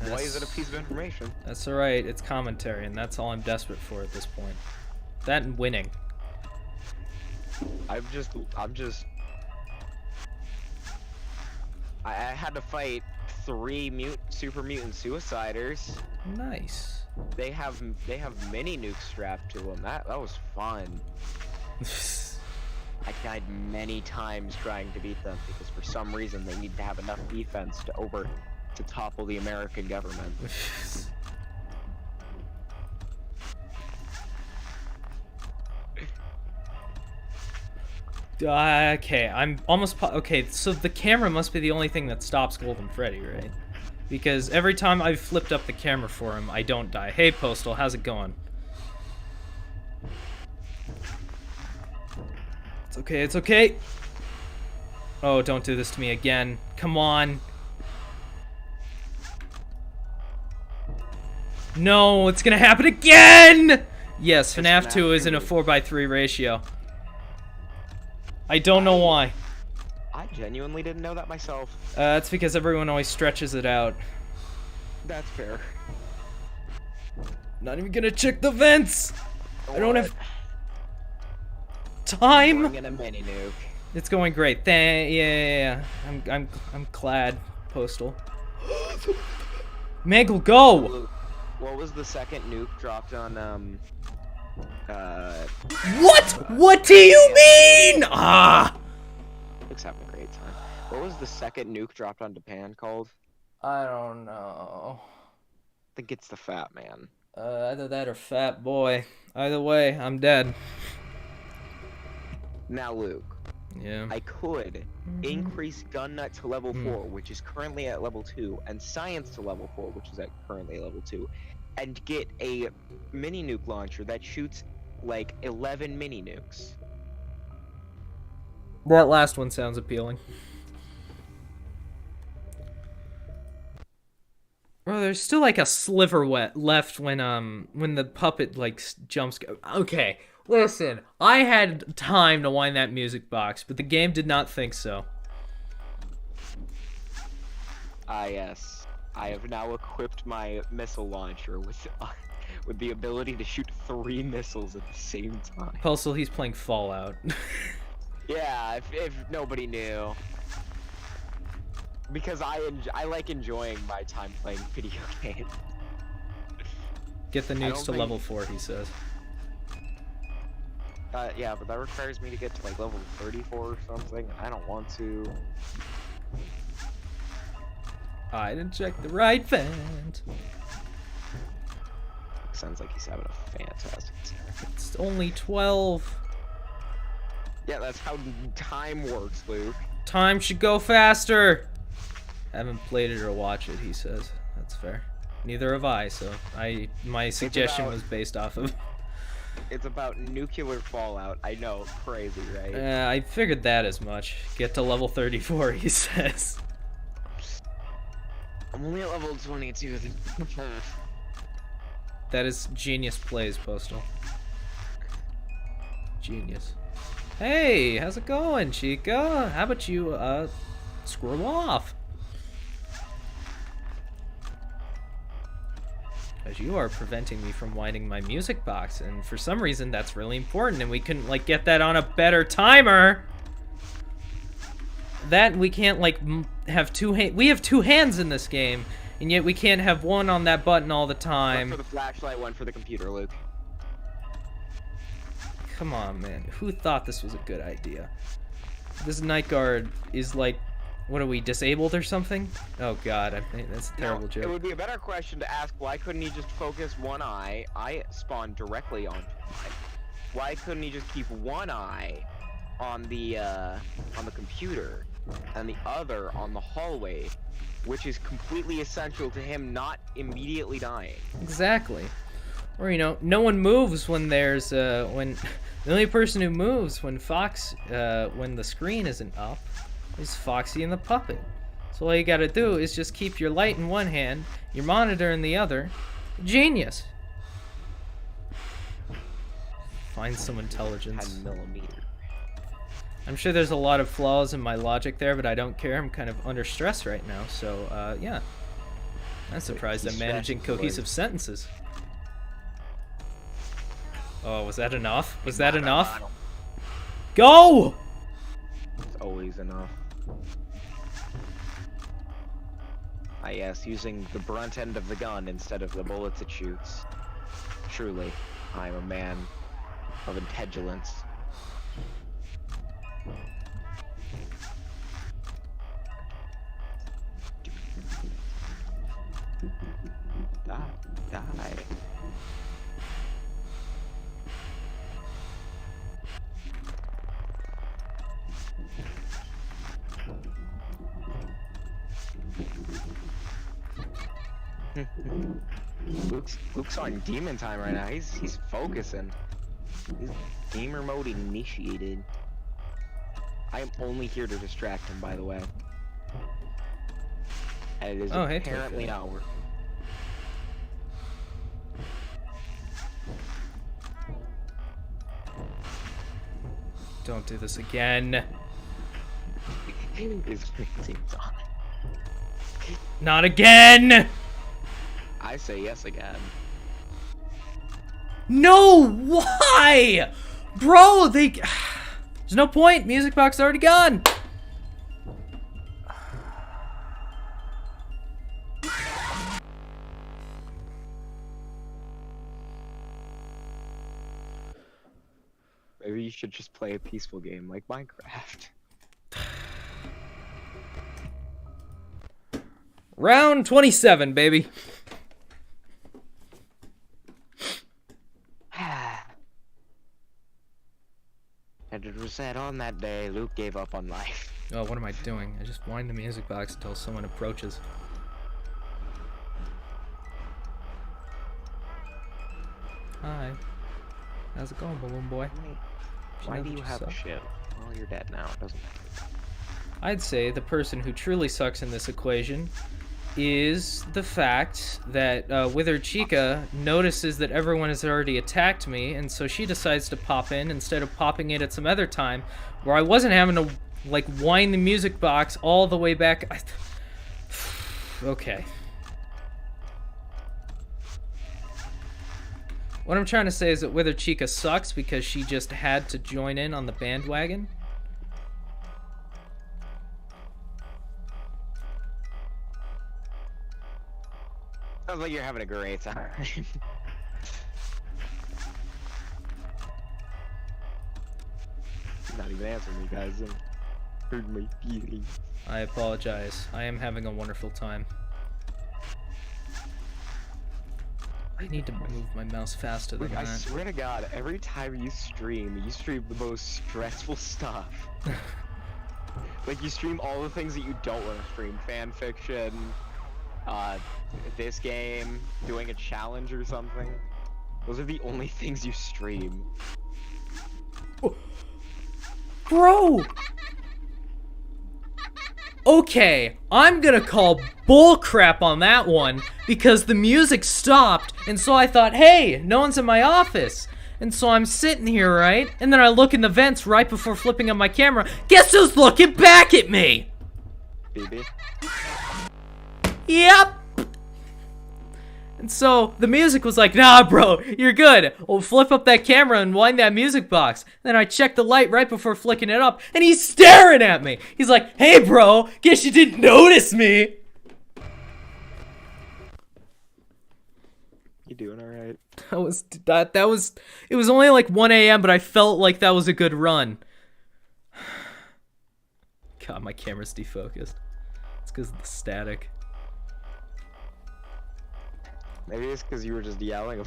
why is it a piece of information? That's alright, it's commentary, and that's all I'm desperate for at this point. That and winning. I had to fight 3 super mutant suiciders. Nice. They have mini nukes strapped to them. That was fun. I died many times trying to beat them because for some reason they need to have enough defense to topple the American government. Okay, I'm almost okay, so the camera must be the only thing that stops Golden Freddy, right? Because every time I've flipped up the camera for him, I don't die. Hey, Postal, how's it going? It's okay, it's okay! Oh, don't do this to me again. Come on. No, it's gonna happen again! Yes, FNAF 2 is in a 4:3 ratio. I don't know why. I genuinely didn't know that myself. That's because everyone always stretches it out. That's fair. Not even gonna check the vents! I don't have time! I'm gonna mini nuke. It's going great. Yeah. I'm glad, Postal. Mangle, go! What was the second nuke dropped on, What? What do you mean? Ah! Luke's having a great time. What was the second nuke dropped on Japan called? I don't know. I think it's the Fat Man. Either that or Fat Boy. Either way, I'm dead. Now, Luke. Yeah. I could increase gun nut to level 4, which is currently at level 2, and science to level 4, which is at currently level 2, and get a mini nuke launcher that shoots like 11 mini nukes. That last one sounds appealing. Well, there's still like a sliver left when the puppet like jumps. Okay, listen, I had time to wind that music box, but the game did not think so. Ah, yes. I have now equipped my missile launcher with the ability to shoot 3 missiles at the same time. Postal, he's playing Fallout. Yeah, if nobody knew. Because I like enjoying my time playing video games. Get the nukes to level 4, he says. Yeah, but that requires me to get to like level 34 or something. I don't want to. I didn't check the right vent. Sounds like he's having a fantastic time. It's only 12. Yeah, that's how time works, Luke. Time should go faster. Haven't played it or watched it, he says. That's fair. Neither have I, so my suggestion was based off of. It's about nuclear fallout. I know, crazy, right? I figured that as much. Get to level 34, he says. I'm only at level 22. That is genius plays, Postal. Genius. Hey, how's it going, Chica? How about you, scroll off? Because you are preventing me from winding my music box, and for some reason that's really important, and we couldn't, like, get that on a better timer. That we can't, like, have we have 2 hands in this game, and yet we can't have one on that button all the time. One for the flashlight, one for the computer, Luke. Come on, man. Who thought this was a good idea? This night guard is like, what are we, disabled or something? Oh god, I think that's a terrible joke. It would be a better question to ask, why couldn't he just focus one eye? I spawned directly onto him. Why couldn't he just keep one eye on the computer and the other on the hallway, which is completely essential to him not immediately dying. Exactly. Or, you know, no one moves when there's, when... The only person who moves when when the screen isn't up is Foxy and the puppet. So all you gotta do is just keep your light in one hand, your monitor in the other. Genius. Find some intelligence. 10mm. I'm sure there's a lot of flaws in my logic there, but I don't care. I'm kind of under stress right now, so, yeah. I'm surprised I'm managing cohesive sentences. Oh, was that enough? Was that enough? Go! It's always enough. Ah yes, using the brunt end of the gun instead of the bullets it shoots. Truly, I am a man of intelligence. Die. Luke's on demon time right now. He's focusing. He's gamer mode initiated. I am only here to distract him, by the way. And it is apparently not working. Don't do this again. Not again! I say yes again. No! Why? Bro, there's no point. Music box already gone. Maybe you should just play a peaceful game like Minecraft. Round 27, baby. And it was said on that day, Luke gave up on life. Oh, what am I doing? I just wind the music box until someone approaches. Hi. How's it going, balloon boy? Why do you have a ship? Well, you're dead now. It doesn't matter. I'd say the person who truly sucks in this equation is the fact that Withered Chica notices that everyone has already attacked me, and so she decides to pop in instead of popping in at some other time where I wasn't having to, like, wind the music box all the way back. Okay. What I'm trying to say is that Withered Chica sucks because she just had to join in on the bandwagon. Sounds like you're having a great time. Not even answering me, guys. Hurt my feelings. I apologize. I am having a wonderful time. I need to move my mouse faster than I that. swear to God, every time you stream the most stressful stuff. Like, you stream all the things that you don't want to stream. Fan fiction, this game, doing a challenge or something. Those are the only things you stream. Bro! Okay, I'm gonna call bullcrap on that one because the music stopped, and so I thought, hey, no one's in my office. And so I'm sitting here, right? And then I look in the vents right before flipping on my camera. Guess who's looking back at me? BB? Yep. And so the music was like, nah, bro, you're good. We'll flip up that camera and wind that music box. Then I checked the light right before flicking it up, and he's staring at me. He's like, hey, bro, guess you didn't notice me. You doing alright? It was only like 1 a.m., but I felt like that was a good run. God, my camera's defocused. It's because of the static. Maybe it's because you were just yelling.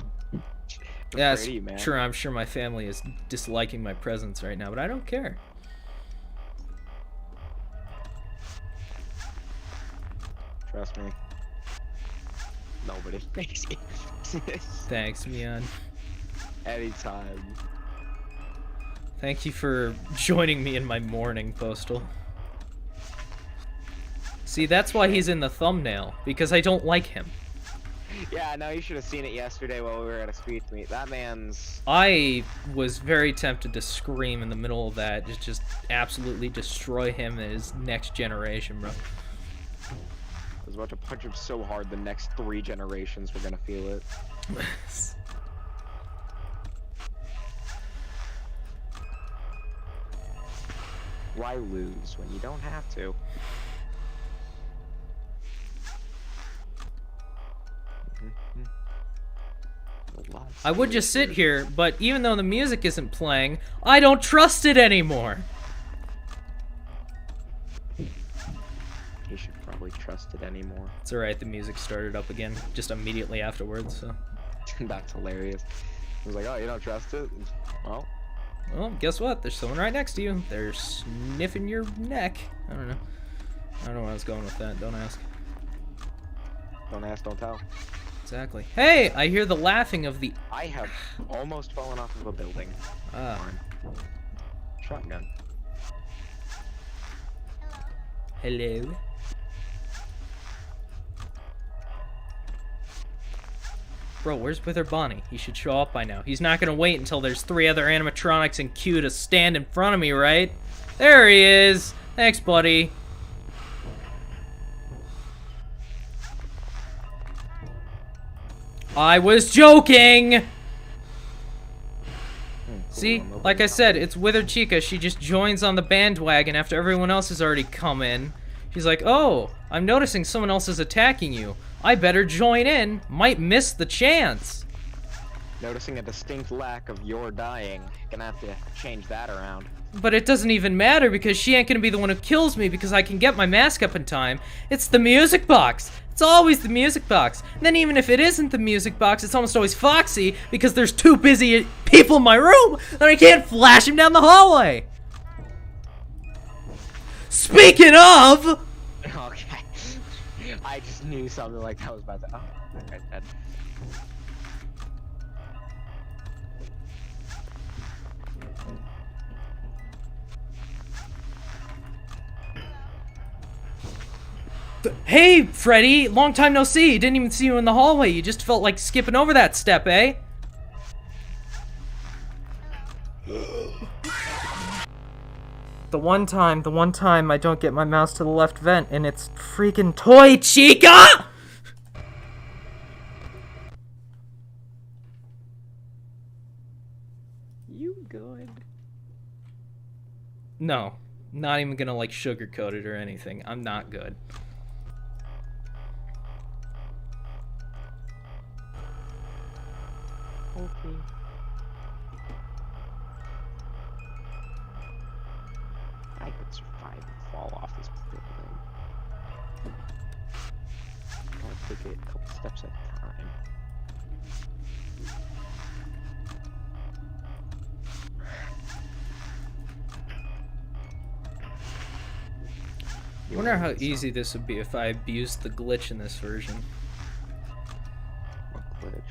Yeah, Freddy, man. sure. I'm sure my family is disliking my presence right now, but I don't care. Trust me. Nobody makes it. Thanks, Mian. Anytime. Thank you for joining me in my morning, Postal. See, that's why he's in the thumbnail, because I don't like him. Yeah, no, you should have seen it yesterday while we were at a speed meet. That man's... I was very tempted to scream in the middle of that, just absolutely destroy him and his next generation, bro. I was about to punch him so hard the next 3 generations were gonna feel it. Why lose when you don't have to? I would just sit here, but even though the music isn't playing, I don't trust it anymore. He should probably trust it anymore. It's alright, the music started up again just immediately afterwards, so. That's hilarious. I was like, oh, you don't trust it? Well, guess what? There's someone right next to you. They're sniffing your neck. I don't know. I don't know where I was going with that. Don't ask. don't ask, don't tell. Exactly. Hey, I hear the laughing of the... I have almost fallen off of a building. Shotgun. Hello? Bro, where's Wither Bonnie? He should show up by now. He's not gonna wait until there's 3 other animatronics in queue to stand in front of me, right? There he is! Thanks, buddy. I was joking! See, like I said, it's Wither Chica. She just joins on the bandwagon after everyone else has already come in. She's like, oh, I'm noticing someone else is attacking you. I better join in. Might miss the chance. Noticing a distinct lack of your dying. Gonna have to change that around. But it doesn't even matter because she ain't gonna be the one who kills me because I can get my mask up in time. It's the music box. It's always the music box. And then even if it isn't the music box, it's almost always Foxy because there's 2 busy people in my room and I can't flash him down the hallway. Speaking of... Okay. I just knew something like that was about to... Oh, that guy's dead. Hey, Freddy! Long time no see. Didn't even see you in the hallway. You just felt like skipping over that step, eh? The one time I don't get my mouse to the left vent, and it's freaking Toy Chica! You good? No. Not even gonna, like, sugarcoat it or anything. I'm not good. Okay. I could survive and fall off this building. Gotta take it a couple steps at a time. I wonder how easy this would be if I abused the glitch in this version. What glitch?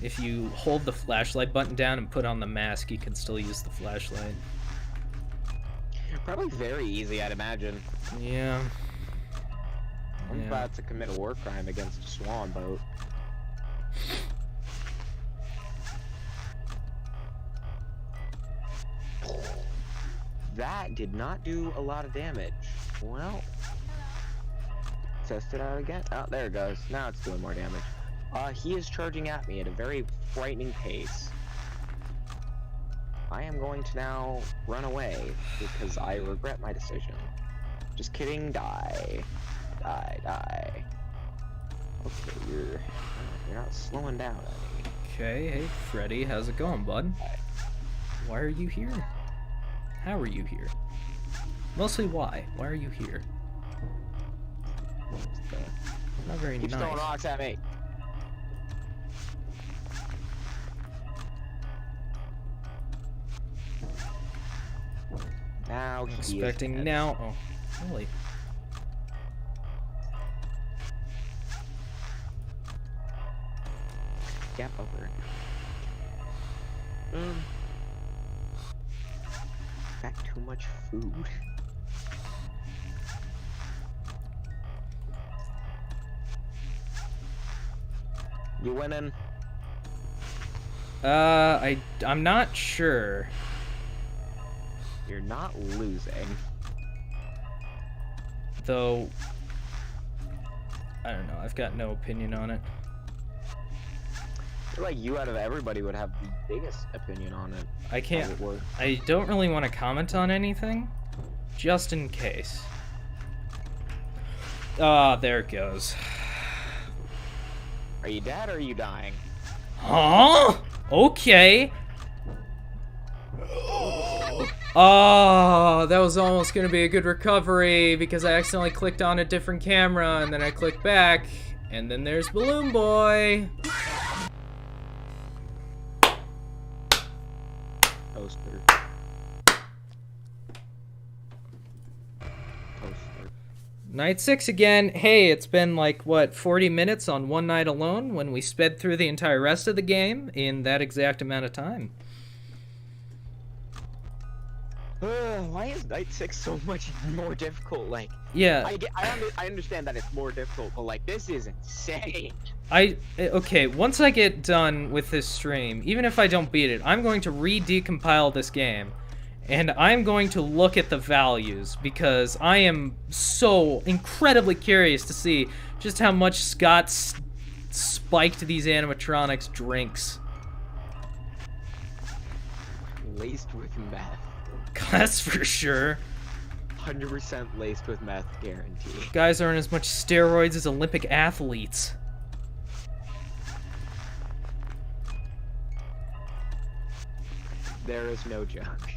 If you hold the flashlight button down and put on the mask, you can still use the flashlight. Probably very easy, I'd imagine. Yeah. I'm Yeah. about to commit a war crime against a swan boat. That did not do a lot of damage. Well, test it out again. Oh, there it goes. Now it's doing more damage. He is charging at me at a very frightening pace. I am going to now run away because I regret my decision. Just kidding. Die. Die. Die. Okay, you're not slowing down any. Okay, hey Freddy, how's it going, bud? Why are you here? How are you here? Mostly why? Why are you here? Not very Keep nice. throwing rocks at me. Now he is Expecting dead. now. Oh, really? Gap upper. Got too much food. You winning? I'm not sure. You're not losing. Though, I don't know, I've got no opinion on it. I feel like you out of everybody would have the biggest opinion on it. I can't, as it were. I don't really want to comment on anything, just in case. Ah, there it goes. Are you dead or are you dying? Huh? Okay. Oh, that was almost gonna be a good recovery because I accidentally clicked on a different camera and then I clicked back and then there's Balloon Boy. Toaster. Night 6 again. Hey, it's been like, what, 40 minutes on one night alone when we sped through the entire rest of the game in that exact amount of time. Why is Night 6 so much more difficult? Like, Yeah. I understand that it's more difficult, but like, this is insane. Okay, once I get done with this stream, even if I don't beat it, I'm going to re-decompile this game. And I'm going to look at the values because I am so incredibly curious to see just how much Scott spiked these animatronics drinks. Laced with meth. That's for sure. 100% laced with meth, guarantee. Guys are on as much steroids as Olympic athletes. There is no judge.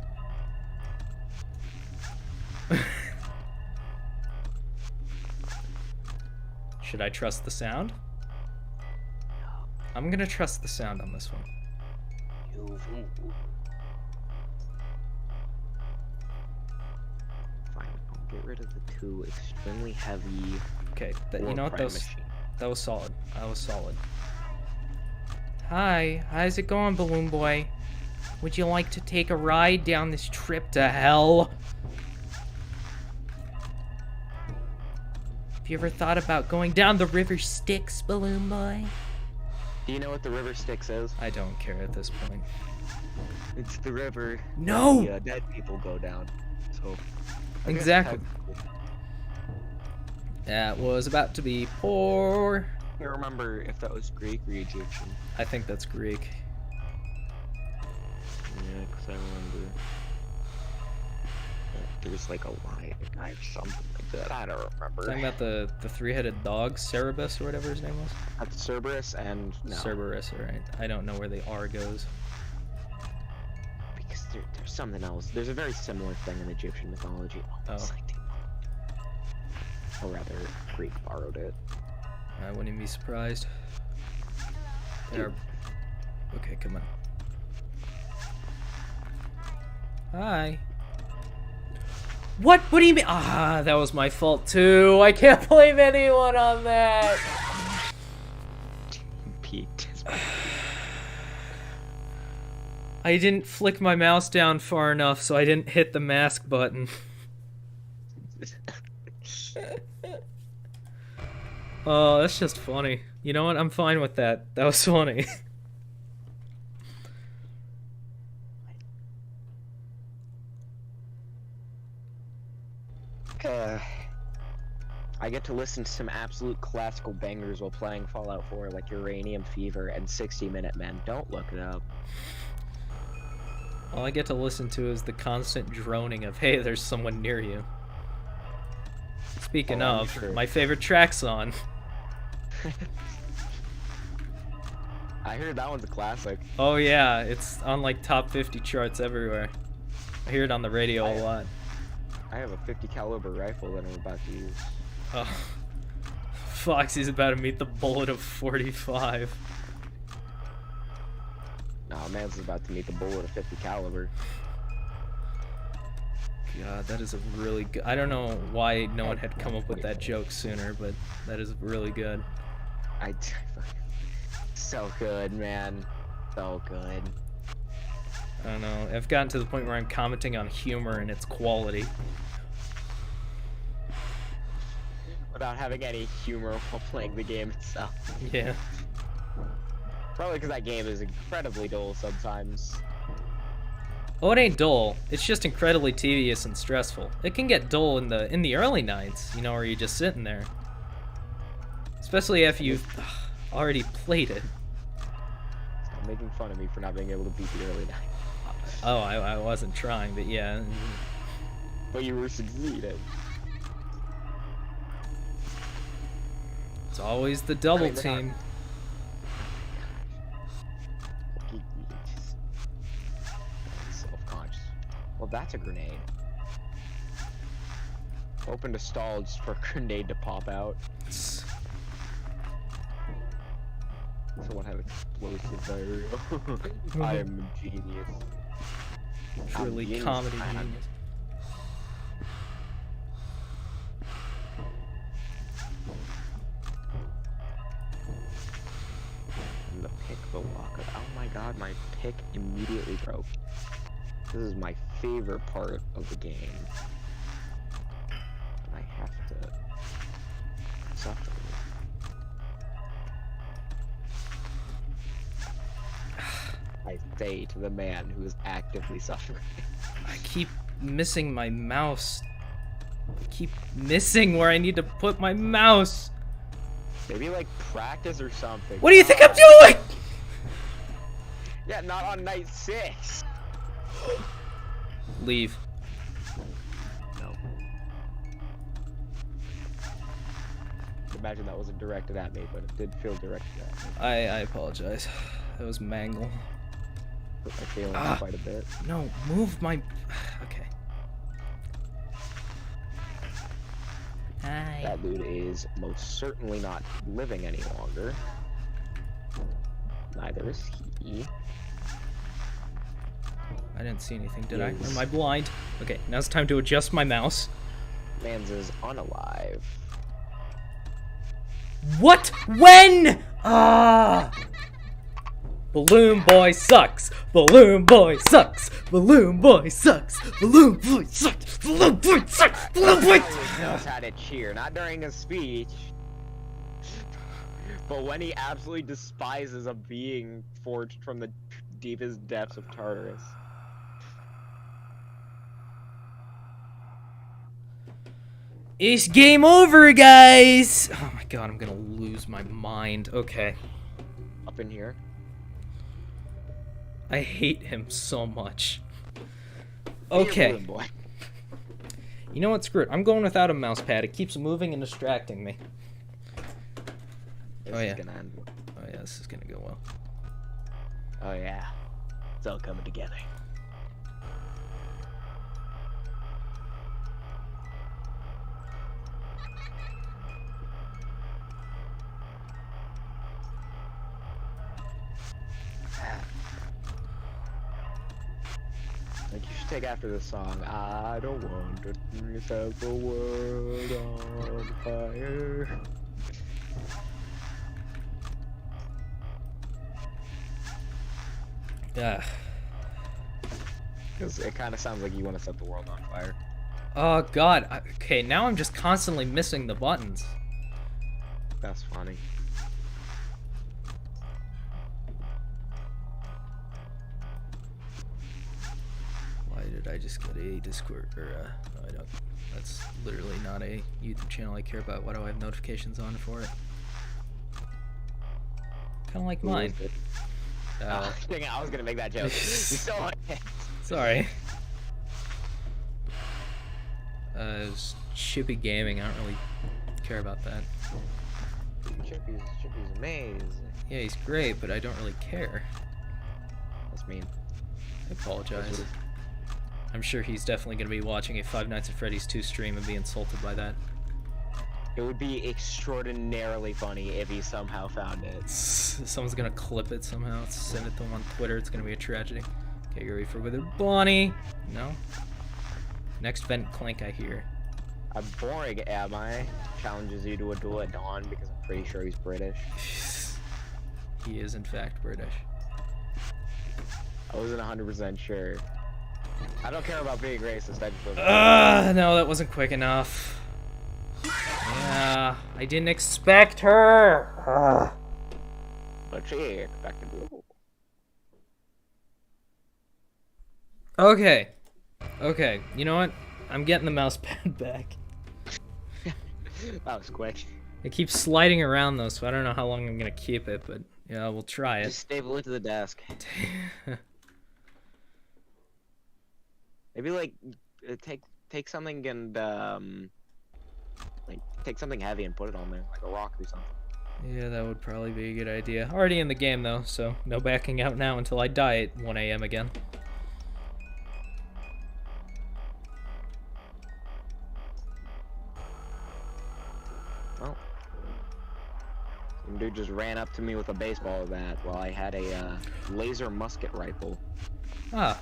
Should I trust the sound? I'm gonna trust the sound on this one. Fine, I'll get rid of the two extremely heavy. Okay, you know what? machine. That was solid. That was solid. Hi, how's it going, Balloon Boy? Would you like to take a ride down this trip to hell? Have you ever thought about going down the river Styx, Balloon Boy? Do you know what the river Styx is? I don't care at this point. It's the river No! the dead people go down. So I guess Exactly. technically- That was about to be poor. I can't remember if that was Greek or Egyptian. I think that's Greek. Yeah, because I remember there's like a lion guy or something like that. I don't remember. Talking about the three-headed dog, Cerberus or whatever his name was? That's Cerberus and no. Cerberus, right. I don't know where the R goes. Because there's something else. There's a very similar thing in Egyptian mythology. It's like or rather, Greek borrowed it. I wouldn't even be surprised. There. Okay, come on. Hi. What? What do you mean? Ah, that was my fault too. I can't blame anyone on that. Peaked. I didn't flick my mouse down far enough, so I didn't hit the mask button. Oh, that's just funny. You know what? I'm fine with that. That was funny. I get to listen to some absolute classical bangers while playing Fallout 4, like Uranium Fever and 60 Minute Men. Don't look it up. All I get to listen to is the constant droning of, hey, there's someone near you. Speaking of, sure. my favorite track's on. I heard that one's a classic. Oh yeah, it's on like top 50 charts everywhere. I hear it on the radio a lot. I have a 50 caliber rifle that I'm about to use. Oh. Foxy's about to meet the bullet of 45. Nah, man's about to meet the bullet of 50 caliber. God, that is a really good... I don't know why no one had come up with that joke sooner, but that is really good. So good, man. So good. I don't know. I've gotten to the point where I'm commenting on humor and its quality. Without having any humor while playing the game itself. Yeah. Probably because that game is incredibly dull sometimes. Oh, it ain't dull. It's just incredibly tedious and stressful. It can get dull in the early nights, you know, where you're just sitting there. Especially if you've already played it. Stop making fun of me for not being able to beat the early night. Oh, I wasn't trying, but yeah. But you were succeeding. It's always the double team. Self-conscious. Well, that's a grenade. Open to stall just for a grenade to pop out. Someone had explosive diarrhea. I am a genius. Truly genius, comedy man. genius. And the pick will walk up. Oh my god, my pick immediately broke. This is my favorite part of the game. And I have to suffer. I say to the man who is actively suffering. I keep missing my mouse. I keep missing where I need to put my mouse. Maybe like practice or something. What do you think I'm doing? Yeah, not on night 6. Leave. No. Imagine that wasn't directed at me, but it did feel directed at me. I apologize. That was mangle. Hurt my feelings quite a bit. No, move my... Okay. Hi. That dude is most certainly not living any longer. Neither is he. I didn't see anything, did I? Or Yes. am I blind? Okay, now it's time to adjust my mouse. Mans is unalive. What? When? Ah! Balloon boy sucks. Balloon boy sucks. Balloon boy sucks. Balloon boy sucks. Balloon boy sucks. Balloon boy. He knows how to cheer, not during a speech, but when he absolutely despises a being forged from the deepest depths of Tartarus. It's game over, guys. Oh my god, I'm gonna lose my mind. Okay. Up in here. I hate him so much. Be a Okay. balloon boy. You know what? Screw it. I'm going without a mouse pad. It keeps moving and distracting me. This Oh, is yeah. gonna end. Oh yeah, this is gonna go well. Oh yeah. It's all coming together. Like you should take after this song. I don't want to set the world on fire. Yeah. Because it kind of sounds like you want to set the world on fire. Oh god. Okay, now I'm just constantly missing the buttons. That's funny. Why did I just get a Discord or no, I don't. That's literally not a YouTube channel I care about. Why do I have notifications on for it? Kind of like Who mine. is it? Uh, Dang it, I was gonna make that joke. You stole it. sorry. It's Chippy Gaming. I don't really care about that. Chippy's amazing. Yeah, he's great, but I don't really care. That's mean. I apologize. I'm sure he's definitely going to be watching a Five Nights at Freddy's 2 stream and be insulted by that. It would be extraordinarily funny if he somehow found it. Someone's going to clip it somehow, send it to him on Twitter. It's going to be a tragedy. Okay, you're ready for Wither Bonnie? No? Next Vent Clank, I hear. I'm boring, am I? Challenges you to a duel at dawn because I'm pretty sure he's British. he is in fact British. I wasn't 100% sure. I don't care about being racist. I just No, that wasn't quick enough. Yeah, I didn't expect her. But she expected blue. Okay. Okay, you know what? I'm getting the mouse pad back. That was quick. It keeps sliding around though, so I don't know how long I'm gonna keep it, but yeah, we'll try it. Just staple it to the desk. Maybe like take something and like take something heavy and put it on there, like a rock or something. Yeah, that would probably be a good idea. Already in the game though, so no backing out now until I die at 1 a.m. again. Well, some dude just ran up to me with a baseball bat while I had a laser musket rifle. Ah.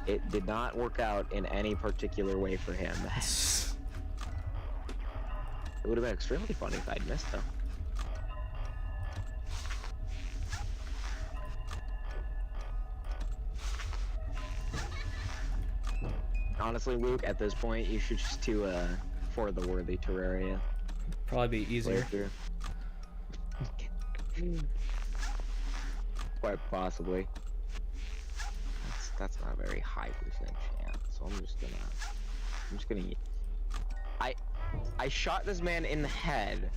It did not work out in any particular way for him. It would have been extremely funny if I'd missed though. Honestly, Luke, at this point, you should just do For the Worthy Terraria. Probably be easier. Quite possibly. That's not a very high percent chance, so I'm just gonna I shot this man in the head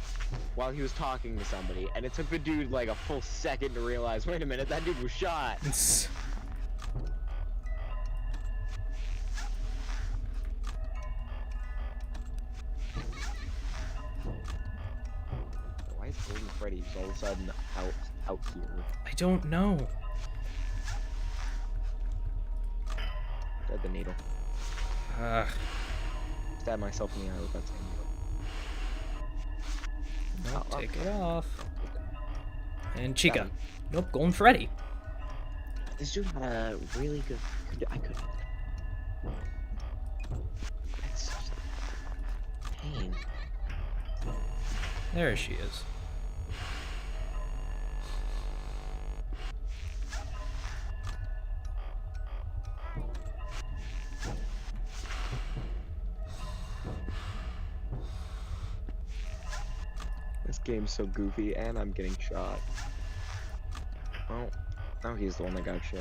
while he was talking to somebody, and it took the dude like a full second to realize, wait a minute, that dude was shot. Why is Golden Freddy all of a sudden out here? I don't know. Dead the needle. Stab myself in the eye with that same needle. Nope, take it off. And Got Chica. him. Nope, Golden Freddy. This dude had a really good. I could. That's such a pain. There she is. This game's so goofy, and I'm getting shot. Well, now he's the one that got shot.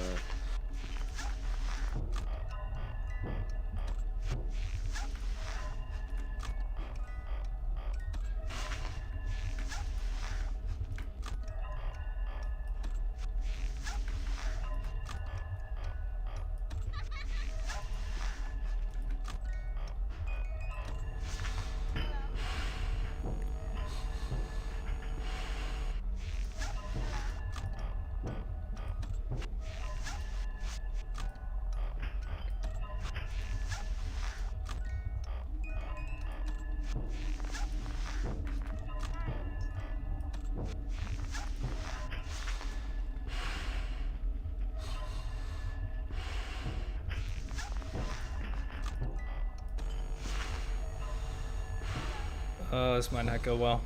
Oh, this might not go well.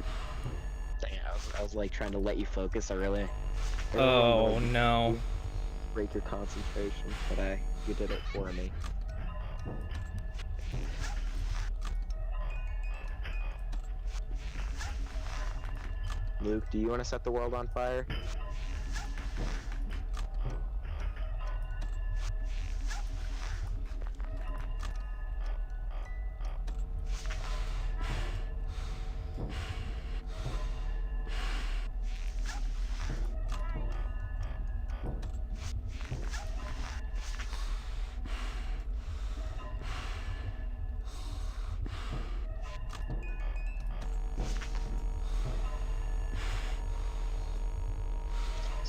Dang, I was like trying to let you focus. I really Oh no. break your concentration, but you did it for me. Luke, do you want to set the world on fire?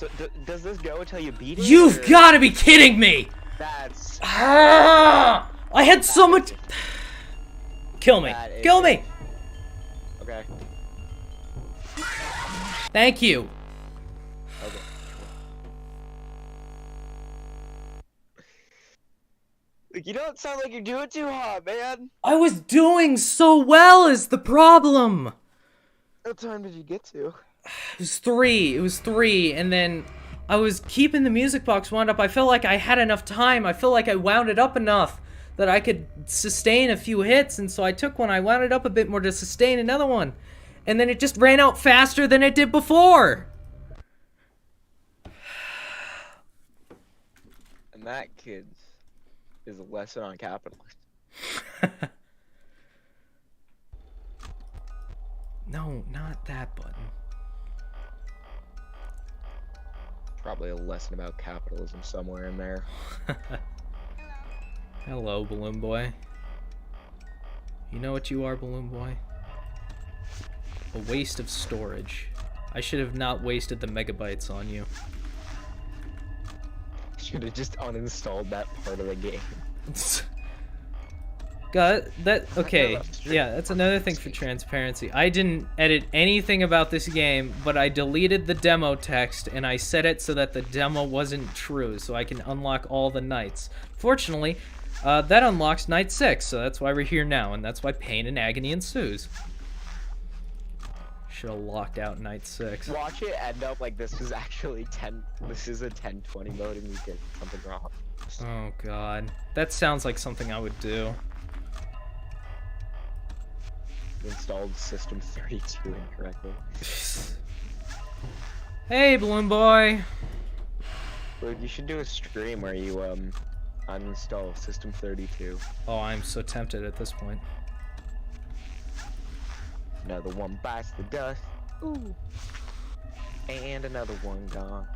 So does this go until you beat it? You've or- gotta be kidding me! That's I had so much. Kill me! That is- Kill me! okay. Thank you. Okay. Like, you don't sound like you're doing too hot, man. I was doing so well is the problem. What time did you get to? It was 3. It was 3, and then I was keeping the music box wound up. I felt like I had enough time. I felt like I wound it up enough that I could sustain a few hits, and so I took one. I wound it up a bit more to sustain another one. And then it just ran out faster than it did before. And that, kids, is a lesson on capitalism. No, not that button. Probably a lesson about capitalism somewhere in there. Hello, Balloon Boy. You know what you are, Balloon Boy? A waste of storage. I should have not wasted the megabytes on you. Should have just uninstalled that part of the game. God, okay, yeah, that's another thing for transparency. I didn't edit anything about this game, but I deleted the demo text and I set it so that the demo wasn't true, so I can unlock all the nights. Fortunately, that unlocks night 6, so that's why we're here now, and that's why pain and agony ensues. Should have locked out night 6. Watch it end up like this is actually 10. This is a 10-20 mode and we did something wrong. Oh god, that sounds like something I would do. Installed system 32 incorrectly. Hey, Balloon Boy. Luke, you should do a stream where you uninstall system 32. Oh, I'm so tempted at this point. Another one bites the dust. Ooh. And another one gone.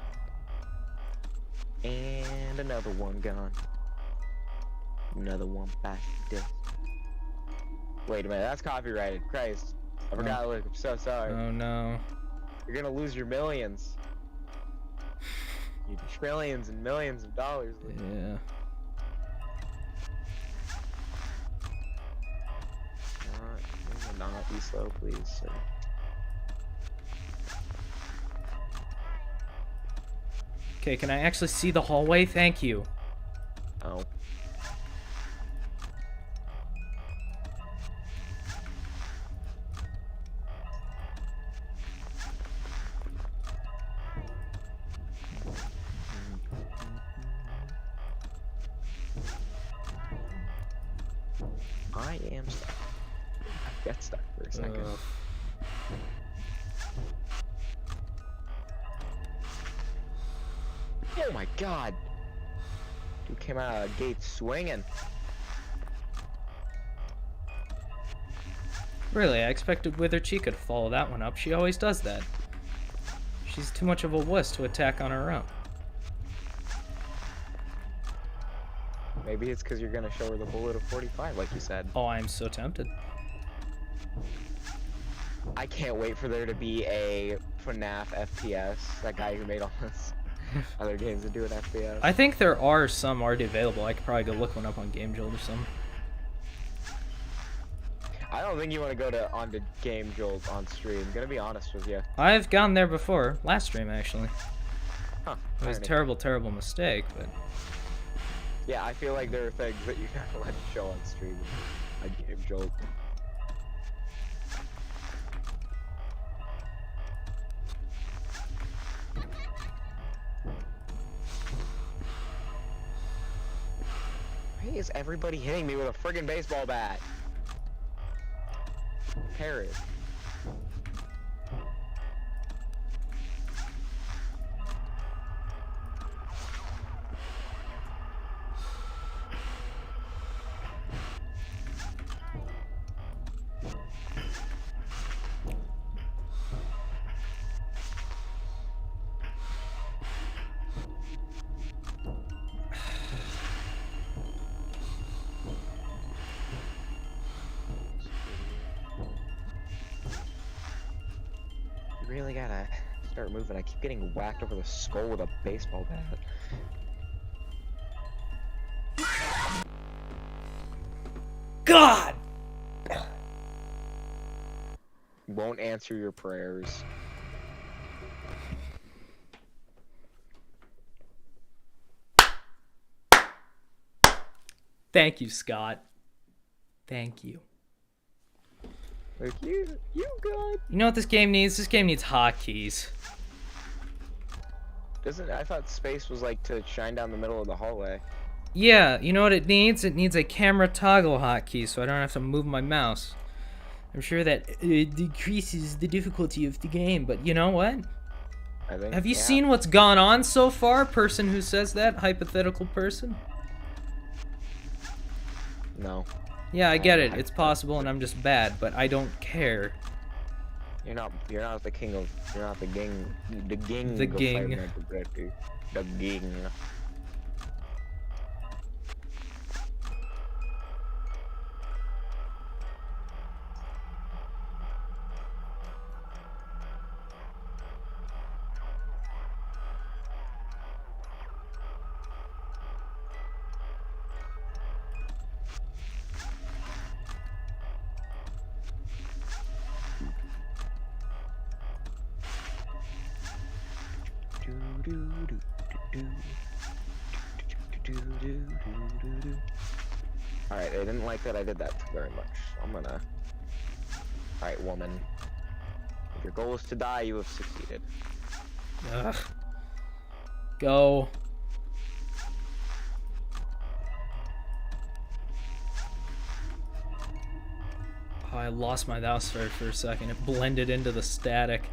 And another one gone. Another one bites the dust. Wait a minute, that's copyrighted. Christ. I forgot, Luke. I'm so sorry. Oh no. You're gonna lose your millions. Your trillions and millions of dollars, Luke. Yeah. Not be slow, please, sir. Okay, can I actually see the hallway? Thank you. Oh. I am stuck. Get stuck for a second. Oh my god! Dude came out of the gate swinging. Really, I expected Wither Chica to follow that one up. She always does that. She's too much of a wuss to attack on her own. Maybe it's because you're gonna show her the bullet of 45, like you said. Oh, I'm so tempted. I can't wait for there to be a FNAF FPS. That guy who made all this other games to do an FPS. I think there are some already available. I could probably go look one up on Game Jolt or something. I don't think you want to go onto Game Jolt on stream. I'm gonna be honest with you. I've gone there before. Last stream, actually. Huh. It was a terrible, terrible mistake, but... Yeah, I feel like there are things that you gotta let show on stream on Game Jolt. Why is everybody hitting me with a friggin' baseball bat? Parrot. Really gotta start moving. I keep getting whacked over the skull with a baseball bat. God! Won't answer your prayers. Thank you, Scott. Thank you. Like, you good. You know what this game needs? This game needs hotkeys. I thought space was like to shine down the middle of the hallway. Yeah, you know what it needs? It needs a camera toggle hotkey so I don't have to move my mouse. I'm sure that decreases the difficulty of the game, but you know what? I think. Have you seen what's gone on so far, person who says that, hypothetical person? No. Yeah, I get it. It's possible and I'm just bad, but I don't care. You're not the king of. You're not the ging. The ging. The of ging. Five Nights at Freddy's. The ging. Alright, they didn't like that I did that very much. I'm gonna... Alright, woman. If your goal is to die, you have succeeded. Ugh. Go. Oh, I lost my mouse for a second. It blended into the static.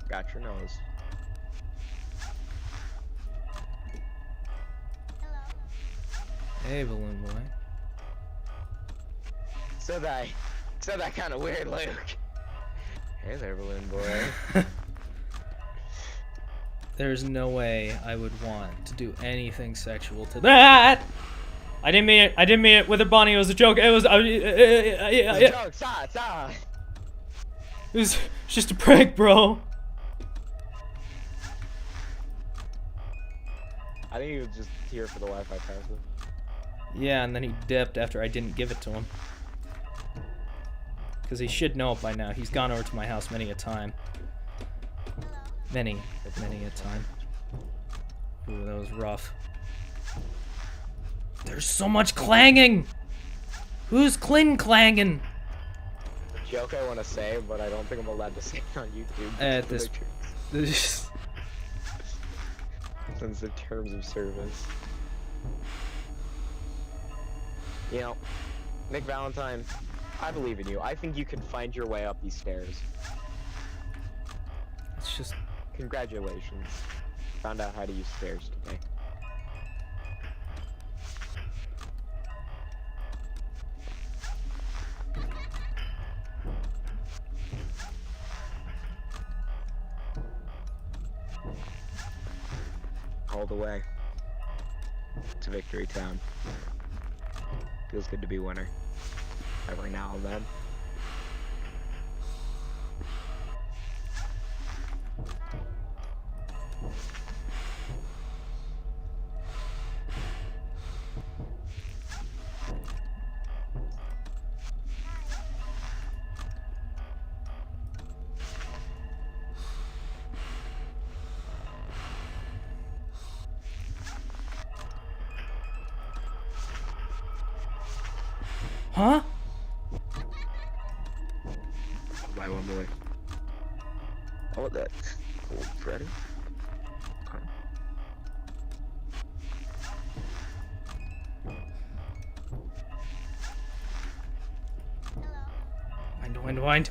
Got your nose. Hey, Balloon Boy. Said that kind of weird, Luke. Hey there, Balloon Boy. There's no way I would want to do anything sexual to that. I didn't mean it. I didn't mean it. Wither Bonnie, it was a joke. It was. It's a joke. Stop. It was just a prank, bro. I think he was just here for the Wi-Fi password. Yeah, and then he dipped after I didn't give it to him. Because he should know it by now. He's gone over to my house many a time. Many a time. Ooh, that was rough. There's so much clanging! Who's clanging? A joke I want to say, but I don't think I'm allowed to say it on YouTube. At this... Sensitive terms of service. You know, Nick Valentine, I believe in you. I think you can find your way up these stairs. It's just... Congratulations. Found out how to use stairs today. All the way to Victory Town. Feels good to be winner. Every now and then. Huh? Bye, one boy. Oh, that old Freddy. Wind.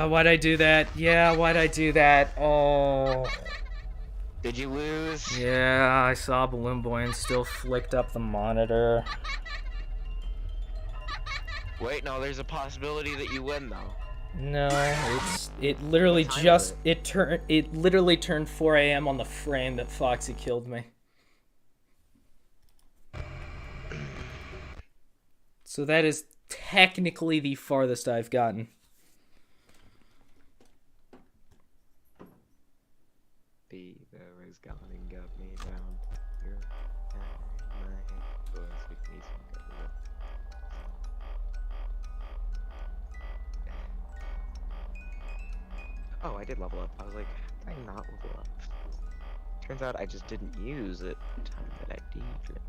Why'd I do that? Yeah, why'd I do that? Oh. Did you lose? Yeah, I saw Balloon Boy and still flicked up the monitor. Wait, no, there's a possibility that you win though. No, it literally just it literally turned 4 a.m. on the frame that Foxy killed me. So that is technically the farthest I've gotten. Be Always gone and got me down. You're my voice with me some good. Oh, I did level up. I was like, how did I not level up? Turns out I just didn't use it the time that I needed.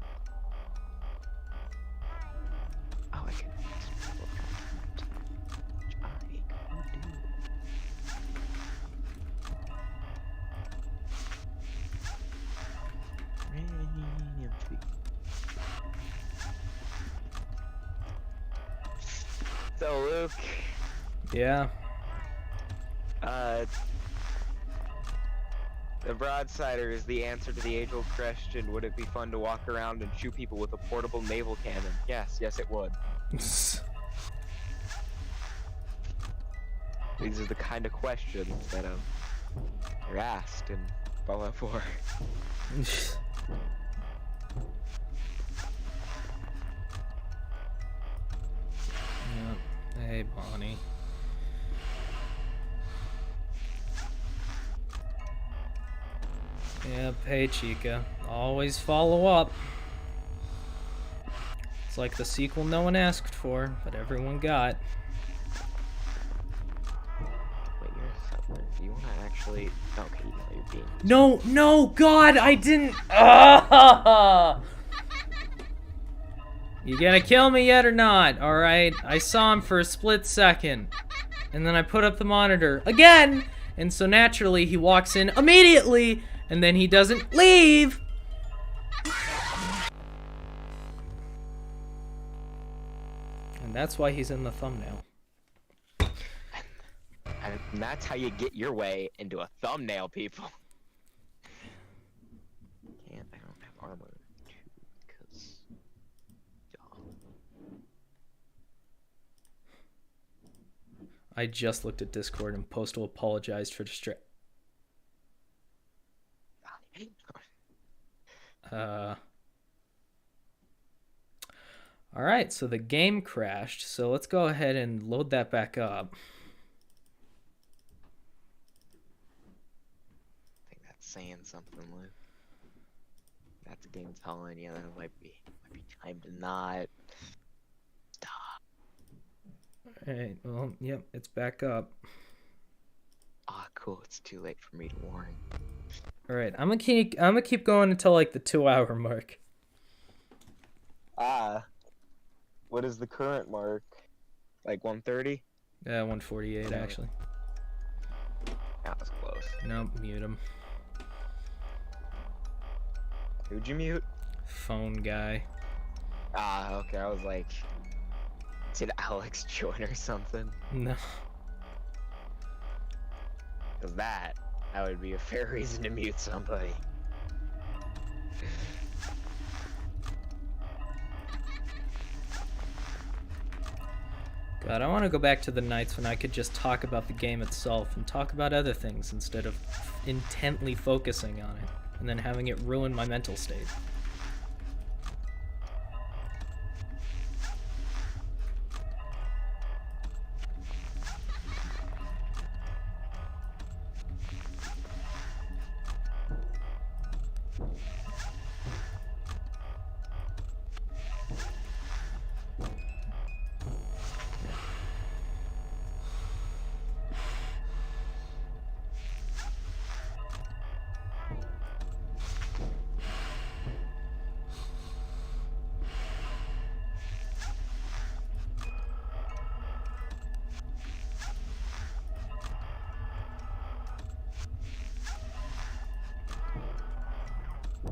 Oh, I can level up, which I can do. So Luke, Yeah. the Broadsider is the answer to the age-old question, would it be fun to walk around and shoot people with a portable naval cannon? Yes, it would. These are the kind of questions that you're asked in Fallout 4. Yeah. Hey, Bonnie. Yep, hey Chica. Always follow up. It's like the sequel no one asked for, but everyone got. Wait, you wanna actually... Okay, you know you're being... No, God, I didn't... Ah! You gonna kill me yet or not? Alright, I saw him for a split second. And then I put up the monitor again! And so naturally, he walks in immediately! And then he doesn't leave! And that's why he's in the thumbnail. And that's how you get your way into a thumbnail, people. I don't have armor, too, because... I just looked at Discord and Postal apologized for Alright, so the game crashed, so let's go ahead and load that back up. I think that's saying something, Luke. That's the game telling you that it might be time to not stop. Alright, well, yep, it's back up. Ah, cool, it's too late for me to warn. Alright, I'm gonna keep going until like the 2-hour mark. What is the current mark? Like 130? Yeah, 148 actually. That was close. Nope, mute him. Who'd you mute? Phone guy. Okay, I was like, did Alex join or something? No. Cause that would be a fair reason to mute somebody. God, I want to go back to the nights when I could just talk about the game itself and talk about other things instead of intently focusing on it and then having it ruin my mental state.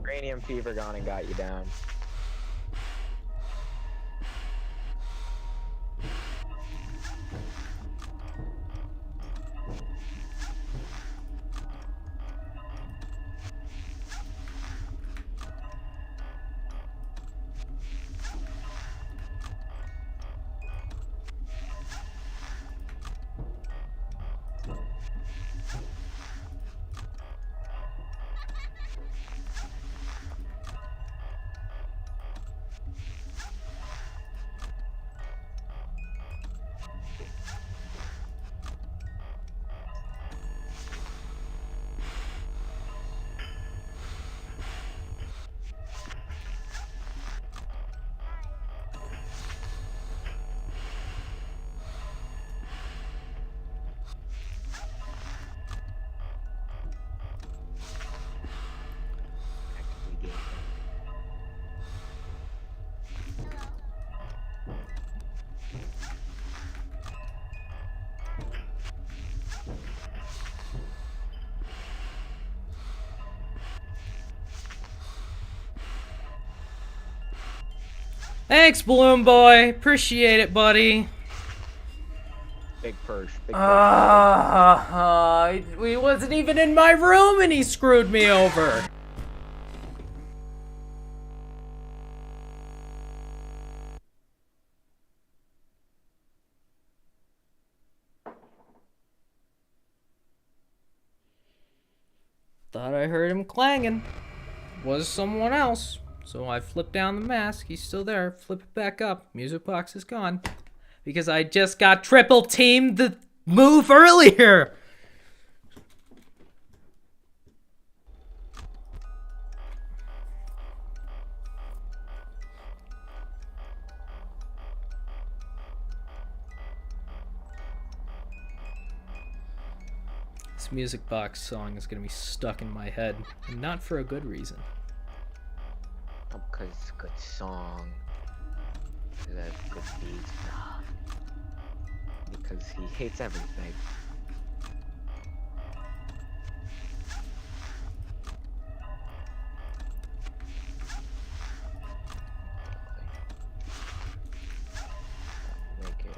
Uranium fever gone and got you down. Thanks, Balloon Boy. Appreciate it, buddy. Big purse. Big purse. He wasn't even in my room and he screwed me over. Thought I heard him clanging. Was someone else. So I flipped down the mask. He's still there. Flip it back up. Music box is gone. Because I just got triple teamed the move earlier. This music box song is gonna be stuck in my head, and not for a good reason. Oh, because it's a good song. Because it has good beats. Because he hates everything. Make it.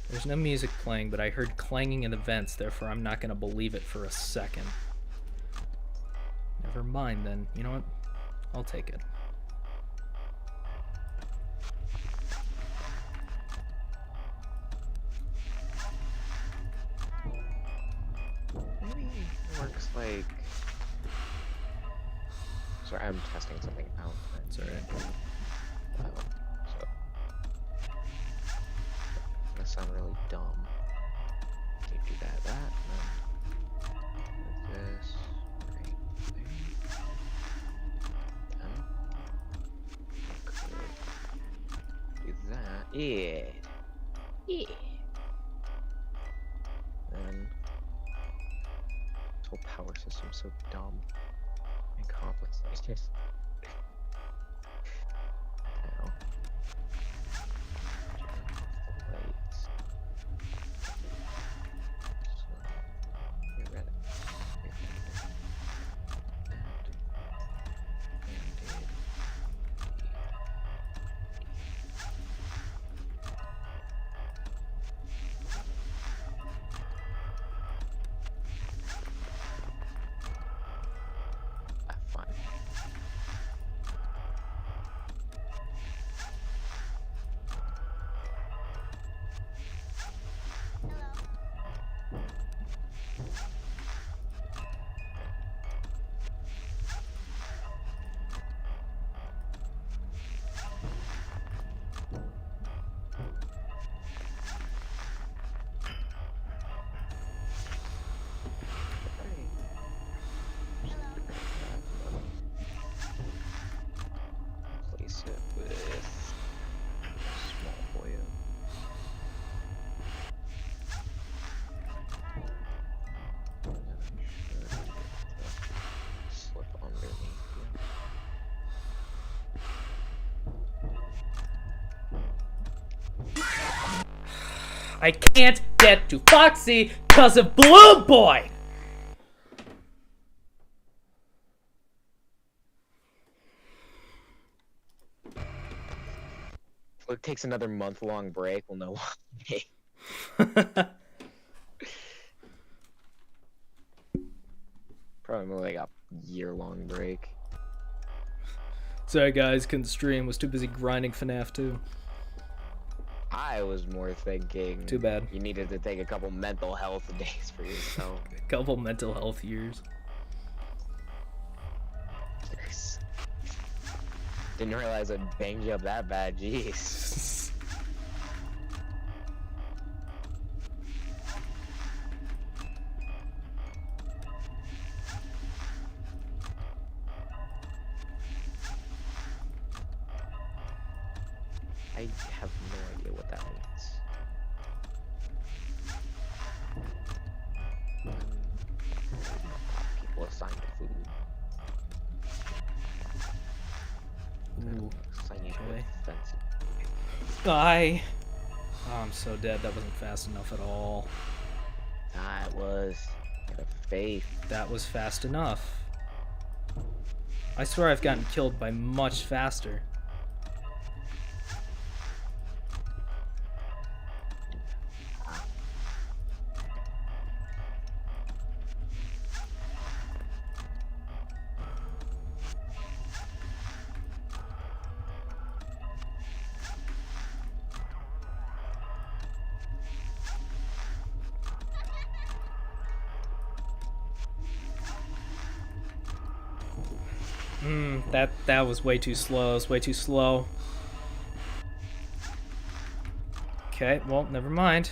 There's no music playing, but I heard clanging in the vents, therefore I'm not gonna believe it for a second. Never mind then. You know what? I'll take it. Maybe it works like... Sorry, I'm testing something out. It's alright. So... That sound really dumb. Okay, do that, and then... This... Right there. Then... Do that. Yeah! Yeah! Then... This whole power system's so dumb and complicated. Now. Lights. So, get rid of fine. Place it with small oil. And then I should get the slip underneath here. I can't get to Foxy because of Balloon Boy! If it takes another month-long break, we'll know why. Probably more like a year-long break. Sorry guys, couldn't stream. Was too busy grinding FNAF 2. I was more thinking... Too bad. You needed to take a couple mental health days for yourself. A couple mental health years. Didn't realize I'd banged you up that bad, jeez. I have no idea what that means. People assigned to food. Ooh, Assign you to okay. offensive. Die. Oh, I'm so dead. That wasn't fast enough at all. That was a faith. That was fast enough. I swear I've gotten killed by much faster. That was way too slow. It was way too slow. Okay, well, never mind.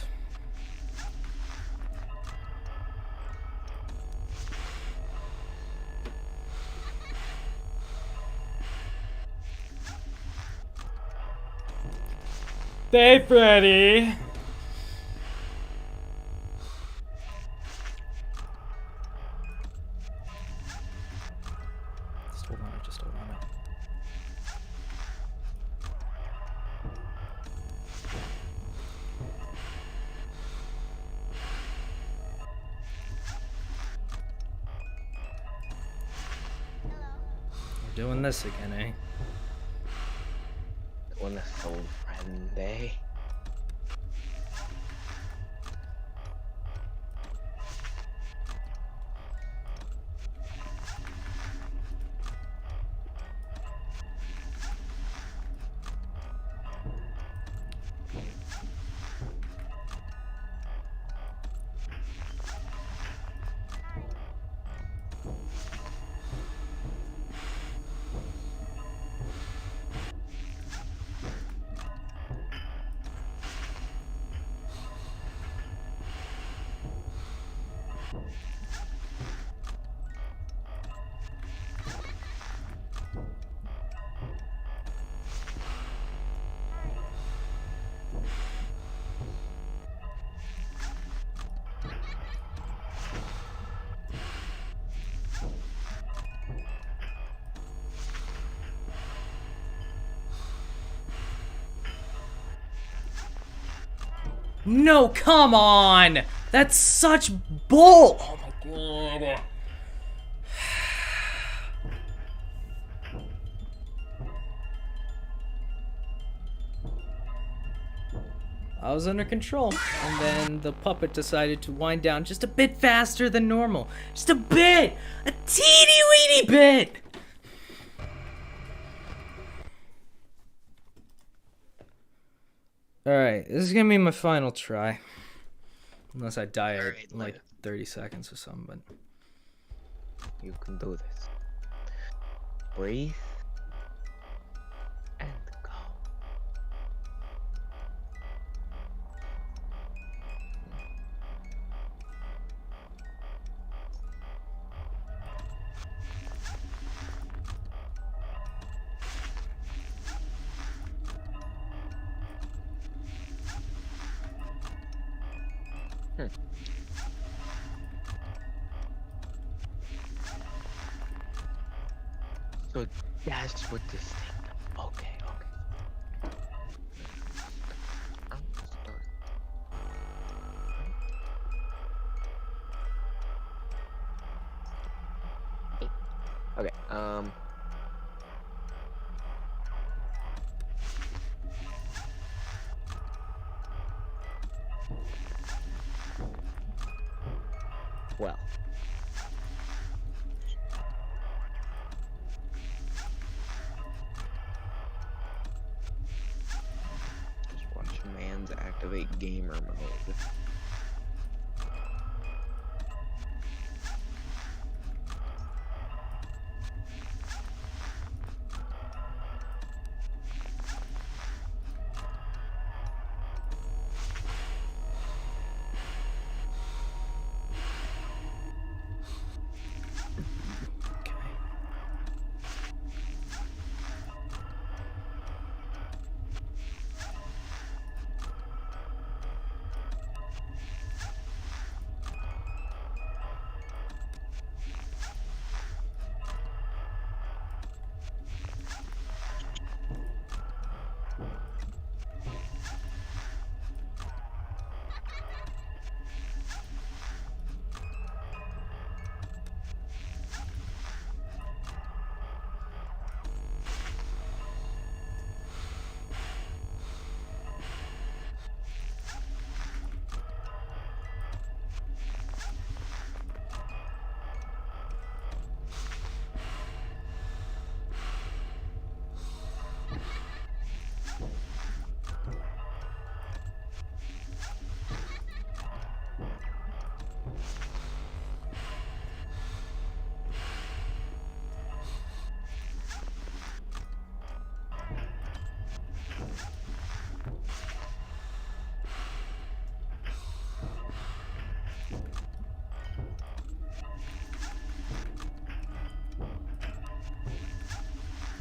Hey, Freddy! Just hold on it, just hold on it. We're doing this again, eh? When the soul friend, eh? No, come on! That's such bull! Oh my god. I was under control, and then the puppet decided to wind down just a bit faster than normal. Just a bit! A teeny weeny bit! Alright, this is gonna be my final try. Unless I die at like 30 seconds or something, but... You can do this. Breathe. And go. So that's what this thing does. Okay, okay. I'm start. Okay, well. Just watch man's activate gamer mode.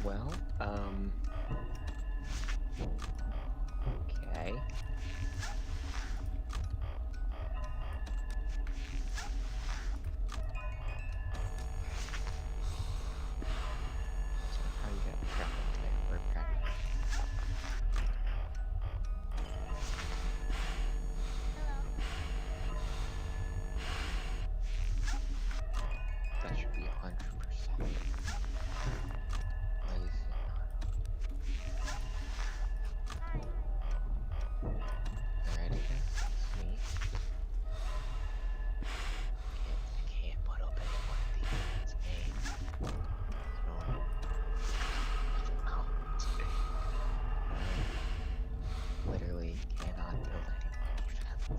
Well, okay. So how you got trapped in there? We're trapped. That should be 100%. Why is it not? Alright, I guess. Sweet. I can't put up any one of these games. I literally cannot build any more defense.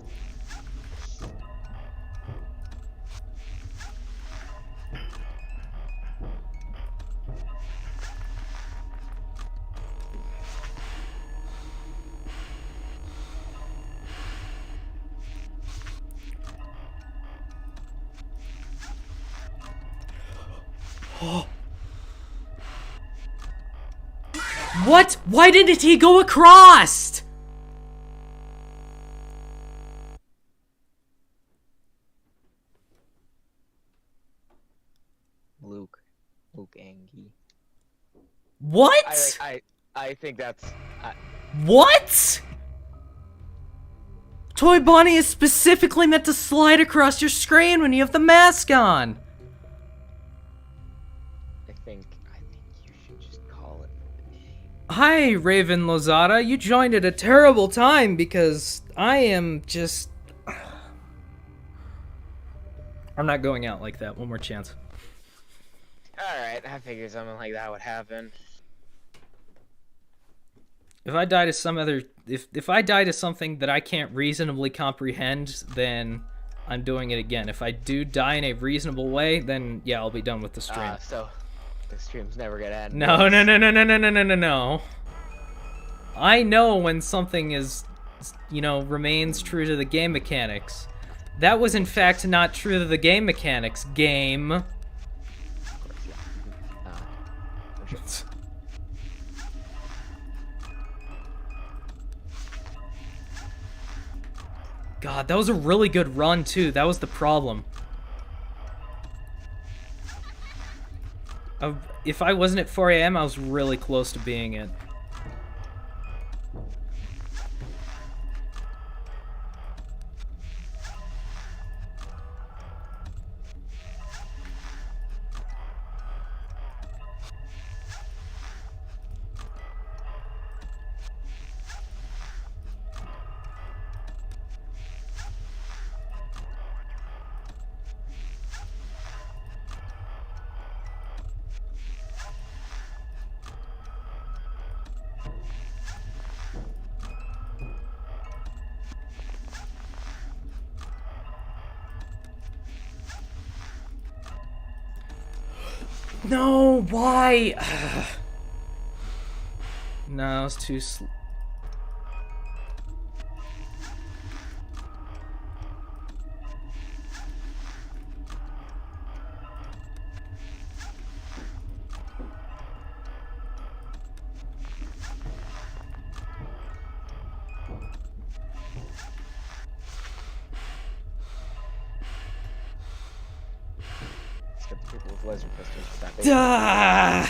What? Why didn't he go across? Luke Angie. What? I think that's. What? Toy Bonnie is specifically meant to slide across your screen when you have the mask on. I think you should just call it a day. Hi, Raven Lozada. You joined at a terrible time because I am just... I'm not going out like that. One more chance. Alright, I figured something like that would happen. If I die to some other... If I die to something that I can't reasonably comprehend, then I'm doing it again. If I do die in a reasonable way, then yeah, I'll be done with the stream. So the stream's never gonna end. No. I know when something is, you know, remains true to the game mechanics. That was in fact not true to the game mechanics. Game. Of course, yeah. God, that was a really good run too. That was the problem. If I wasn't at 4 a.m., I was really close to being it. No, why? No, it's too slow. People with laser pistols. Duh!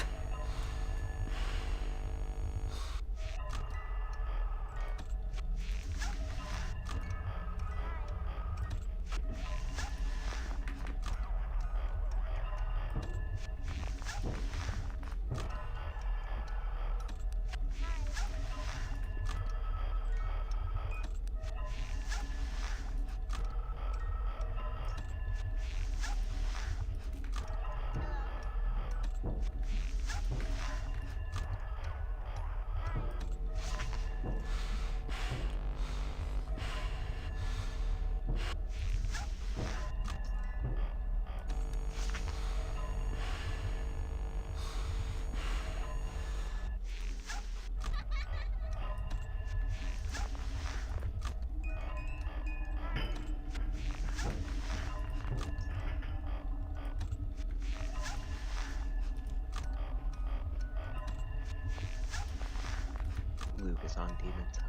Luke is on demon time.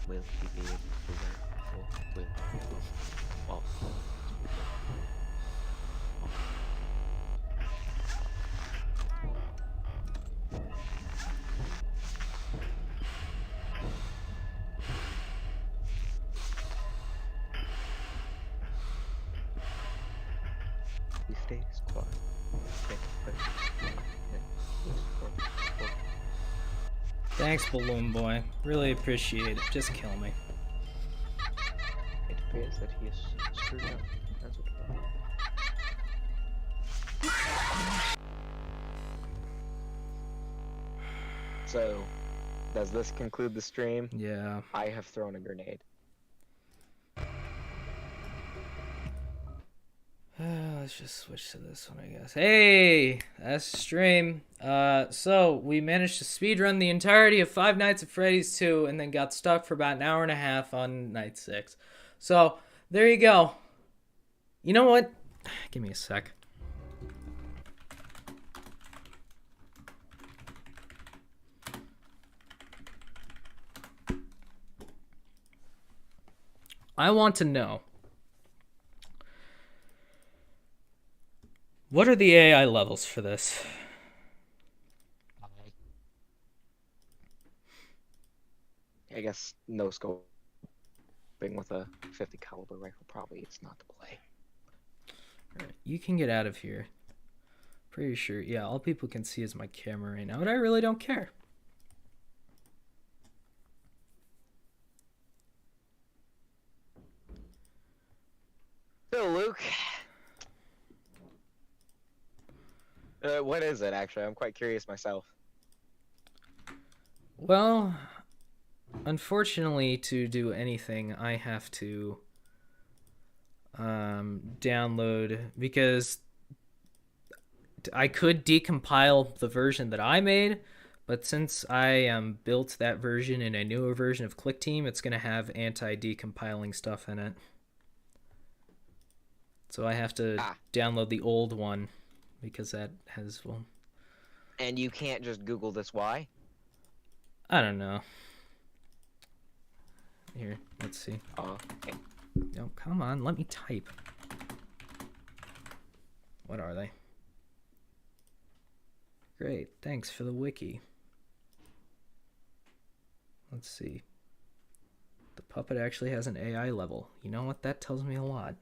Will he be able to learn? Or will he fall? He stays quiet. Thanks, Balloon Boy. Really appreciate it. Just kill me. It appears that he is screwed up, as it were. So, does this conclude the stream? Yeah. I have thrown a grenade. Let's just switch to this one, I guess. Hey, that's the stream. So we managed to speedrun the entirety of Five Nights at Freddy's 2 and then got stuck for about an hour and a half on night 6. So there you go. You know what? Give me a sec. I want to know, what are the AI levels for this? I guess no scoping with a 50 caliber rifle probably it's not the play. Alright, you can get out of here. Pretty sure. Yeah, all people can see is my camera right now, but I really don't care. So Luke, what is it actually? I'm quite curious myself. Well, unfortunately, to do anything, I have to download, because I could decompile the version that I made, but since I built that version in a newer version of ClickTeam, it's going to have anti-decompiling stuff in it. So I have to download the old one, because that has, well... And you can't just Google this why? I don't know. Here, let's see. Oh, okay. No, come on, let me type. What are they? Great, thanks for the wiki. Let's see. The puppet actually has an AI level. You know what? That tells me a lot.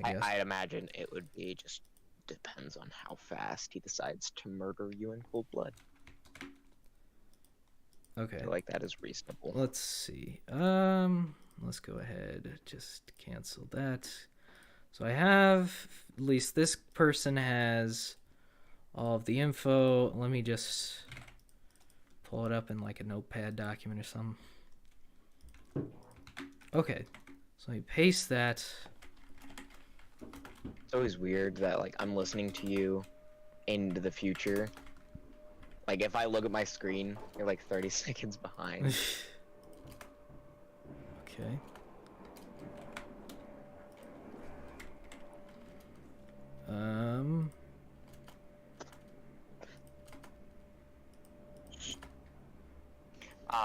I guess. I'd imagine it would be just depends on how fast he decides to murder you in cold blood. Okay. I feel like that is reasonable. Let's see. Let's go ahead. Just cancel that. So I have, at least this person has all of the info. Let me just pull it up in like a notepad document or something. Okay. So let me paste that. It's always weird that like I'm listening to you into the future. Like if I look at my screen, you're like 30 seconds behind. Okay.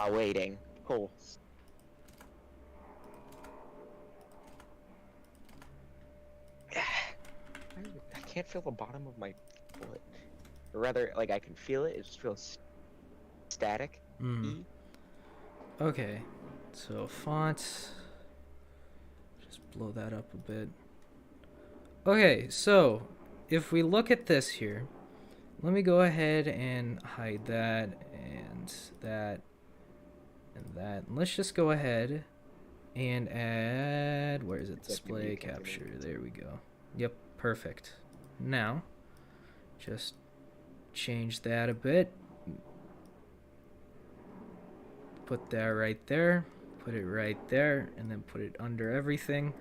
Waiting. Cool. I can't feel the bottom of my foot. Or rather, like I can feel it. It just feels static. Okay. So font. Just blow that up a bit. Okay, so if we look at this here, let me go ahead and hide that and that and that. Let's just go ahead and add, where is it? Display capture. There we go. Yep, perfect. Now, just change that a bit. Put that right there. Put it right there, and then put it under everything.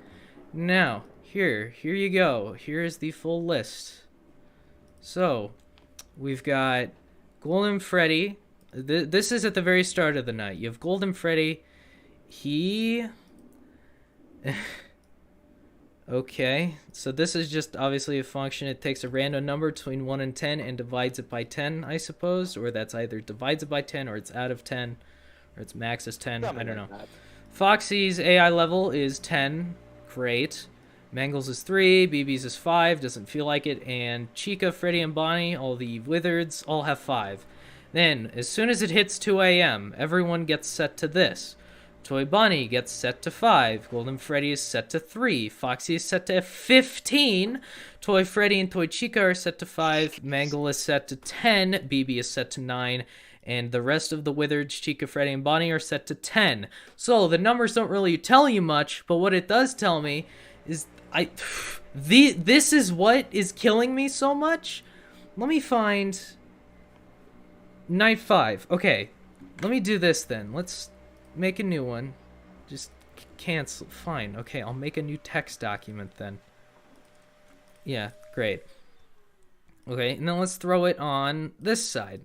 Now, here you go. Here's the full list. So, we've got Golden Freddy. This is at the very start of the night. You have Golden Freddy. He Okay, so this is just obviously a function. It takes a random number between 1 and 10 and divides it by 10, I suppose. Or that's either divides it by 10 or it's out of 10. Or it's max is 10. I Something don't like know. that. Foxy's AI level is 10. Great. Mangle's is 3. BB's is 5. Doesn't feel like it. And Chica, Freddy, and Bonnie, all the Wizards, all have 5. Then, as soon as it hits 2 a.m., everyone gets set to this. Toy Bonnie gets set to 5. Golden Freddy is set to 3. Foxy is set to 15. Toy Freddy and Toy Chica are set to 5. Mangle is set to 10. BB is set to 9. And the rest of the Wizards, Chica, Freddy, and Bonnie are set to 10. So the numbers don't really tell you much, but what it does tell me is this is what is killing me so much. Let me find Night 5. Okay, let me do this then. Let's make a new one. Just cancel. Fine. Okay, I'll make a new text document then. Yeah, great. Okay, and then let's throw it on this side.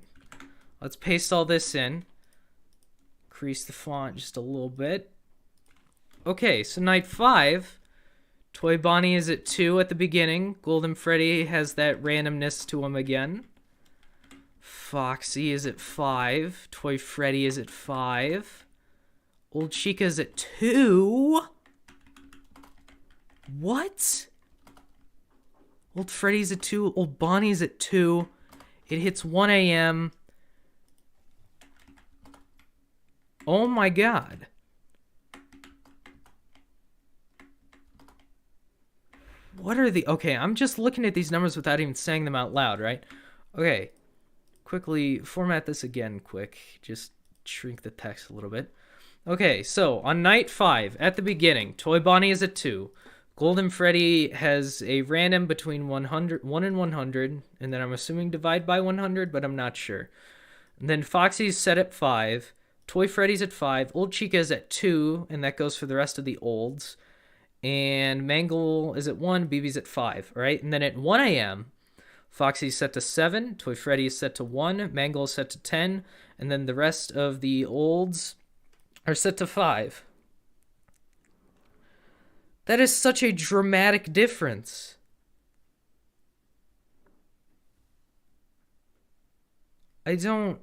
Let's paste all this in. Increase the font just a little bit. Okay, so Night 5. Toy Bonnie is at 2 at the beginning. Golden Freddy has that randomness to him again. Foxy is at 5. Toy Freddy is at 5. Old Chica's at 2. What? Old Freddy's at 2. Old Bonnie's at 2. It hits 1 a.m. Oh my god. What are the... Okay, I'm just looking at these numbers without even saying them out loud, right? Okay. Quickly format this again, quick. Just shrink the text a little bit. Okay, so on Night 5, at the beginning, Toy Bonnie is at 2. Golden Freddy has a random between 1 and 100, and then I'm assuming divide by 100, but I'm not sure. And then Foxy's set at 5. Toy Freddy's at 5. Old Chica's at 2, and that goes for the rest of the olds. And Mangle is at 1, BB's at 5, right? And then at 1 a.m., Foxy's set to 7, Toy Freddy is set to 1, Mangle is set to 10, and then the rest of the olds are set to 5. That is such a dramatic difference. I don't...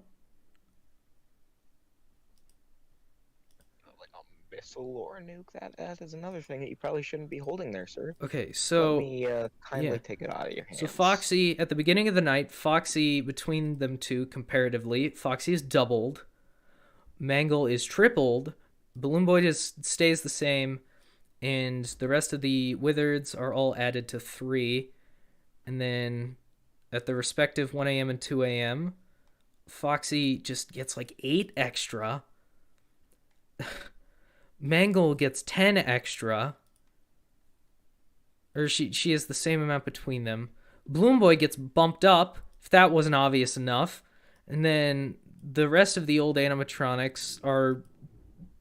Like a missile or a nuke, that is another thing that you probably shouldn't be holding there, sir. Okay, so... Let me kindly take it out of your hands. So Foxy, at the beginning of the night, Foxy, between them two, comparatively, Foxy is doubled. Mangle is tripled. Balloon Boy just stays the same. And the rest of the Wizards are all added to 3. And then at the respective 1 a.m. and 2 a.m., Foxy just gets like 8 extra. Mangle gets 10 extra. Or she has the same amount between them. Balloon Boy gets bumped up, if that wasn't obvious enough. And then the rest of the old animatronics are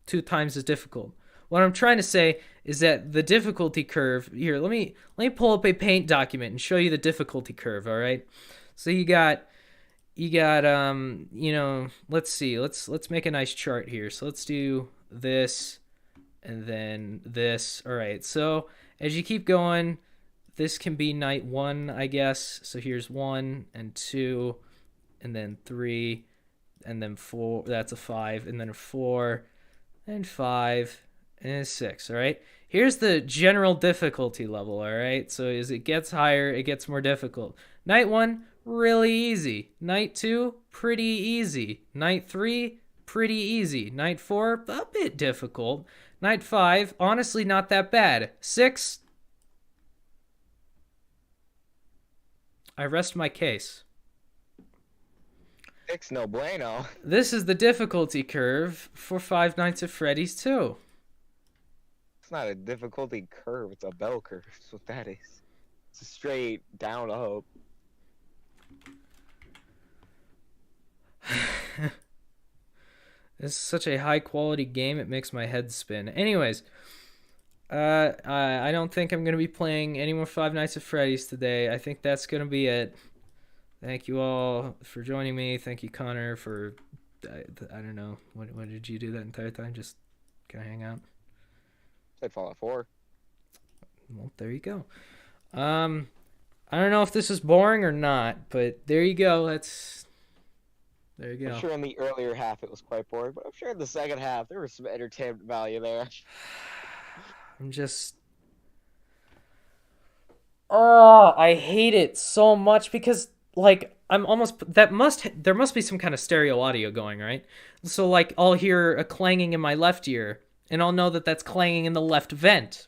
2 times as difficult. What I'm trying to say is that the difficulty curve... Here, let me pull up a paint document and show you the difficulty curve, all right? So you got you know, let's see. Let's make a nice chart here. So let's do this and then this. All right. So as you keep going, this can be night 1, I guess. So here's 1 and 2 and then 3 and then 4. That's a 5 and then a 4 and 5 and a 6. All right. Here's the general difficulty level. All right. So as it gets higher, it gets more difficult. Night 1, really easy. Night 2, pretty easy. Night 3, pretty easy. Night 4, a bit difficult. Night 5, honestly not that bad. 6, I rest my case. 6, no bueno. This is the difficulty curve for Five Nights at Freddy's 2. It's not a difficulty curve, it's a bell curve. That's what that is. It's a straight down up. This is such a high quality game, it makes my head spin. Anyways, I don't think I'm going to be playing any more Five Nights at Freddy's today. I think that's going to be it. Thank you all for joining me. Thank you, Connor, for... I don't know. What did you do that entire time? Just kind of hang out? Played Fallout 4. Well, there you go. I don't know if this is boring or not, but there you go. There you go. I'm sure in the earlier half it was quite boring, but I'm sure in the second half there was some entertainment value there. I'm just. Oh, I hate it so much because like there must be some kind of stereo audio going, right? So like I'll hear a clanging in my left ear and I'll know that that's clanging in the left vent.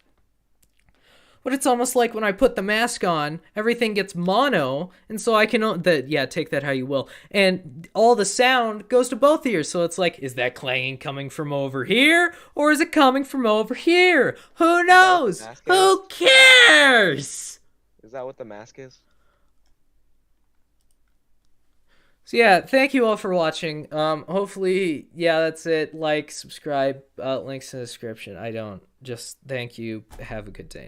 But it's almost like when I put the mask on, everything gets mono, and so I can take that how you will. And all the sound goes to both ears, so it's like, is that clanging coming from over here, or is it coming from over here? Who knows? Who cares? Is that what the mask is? So yeah, thank you all for watching. Hopefully, yeah, that's it. Like, subscribe, links in the description. Just thank you. Have a good day now.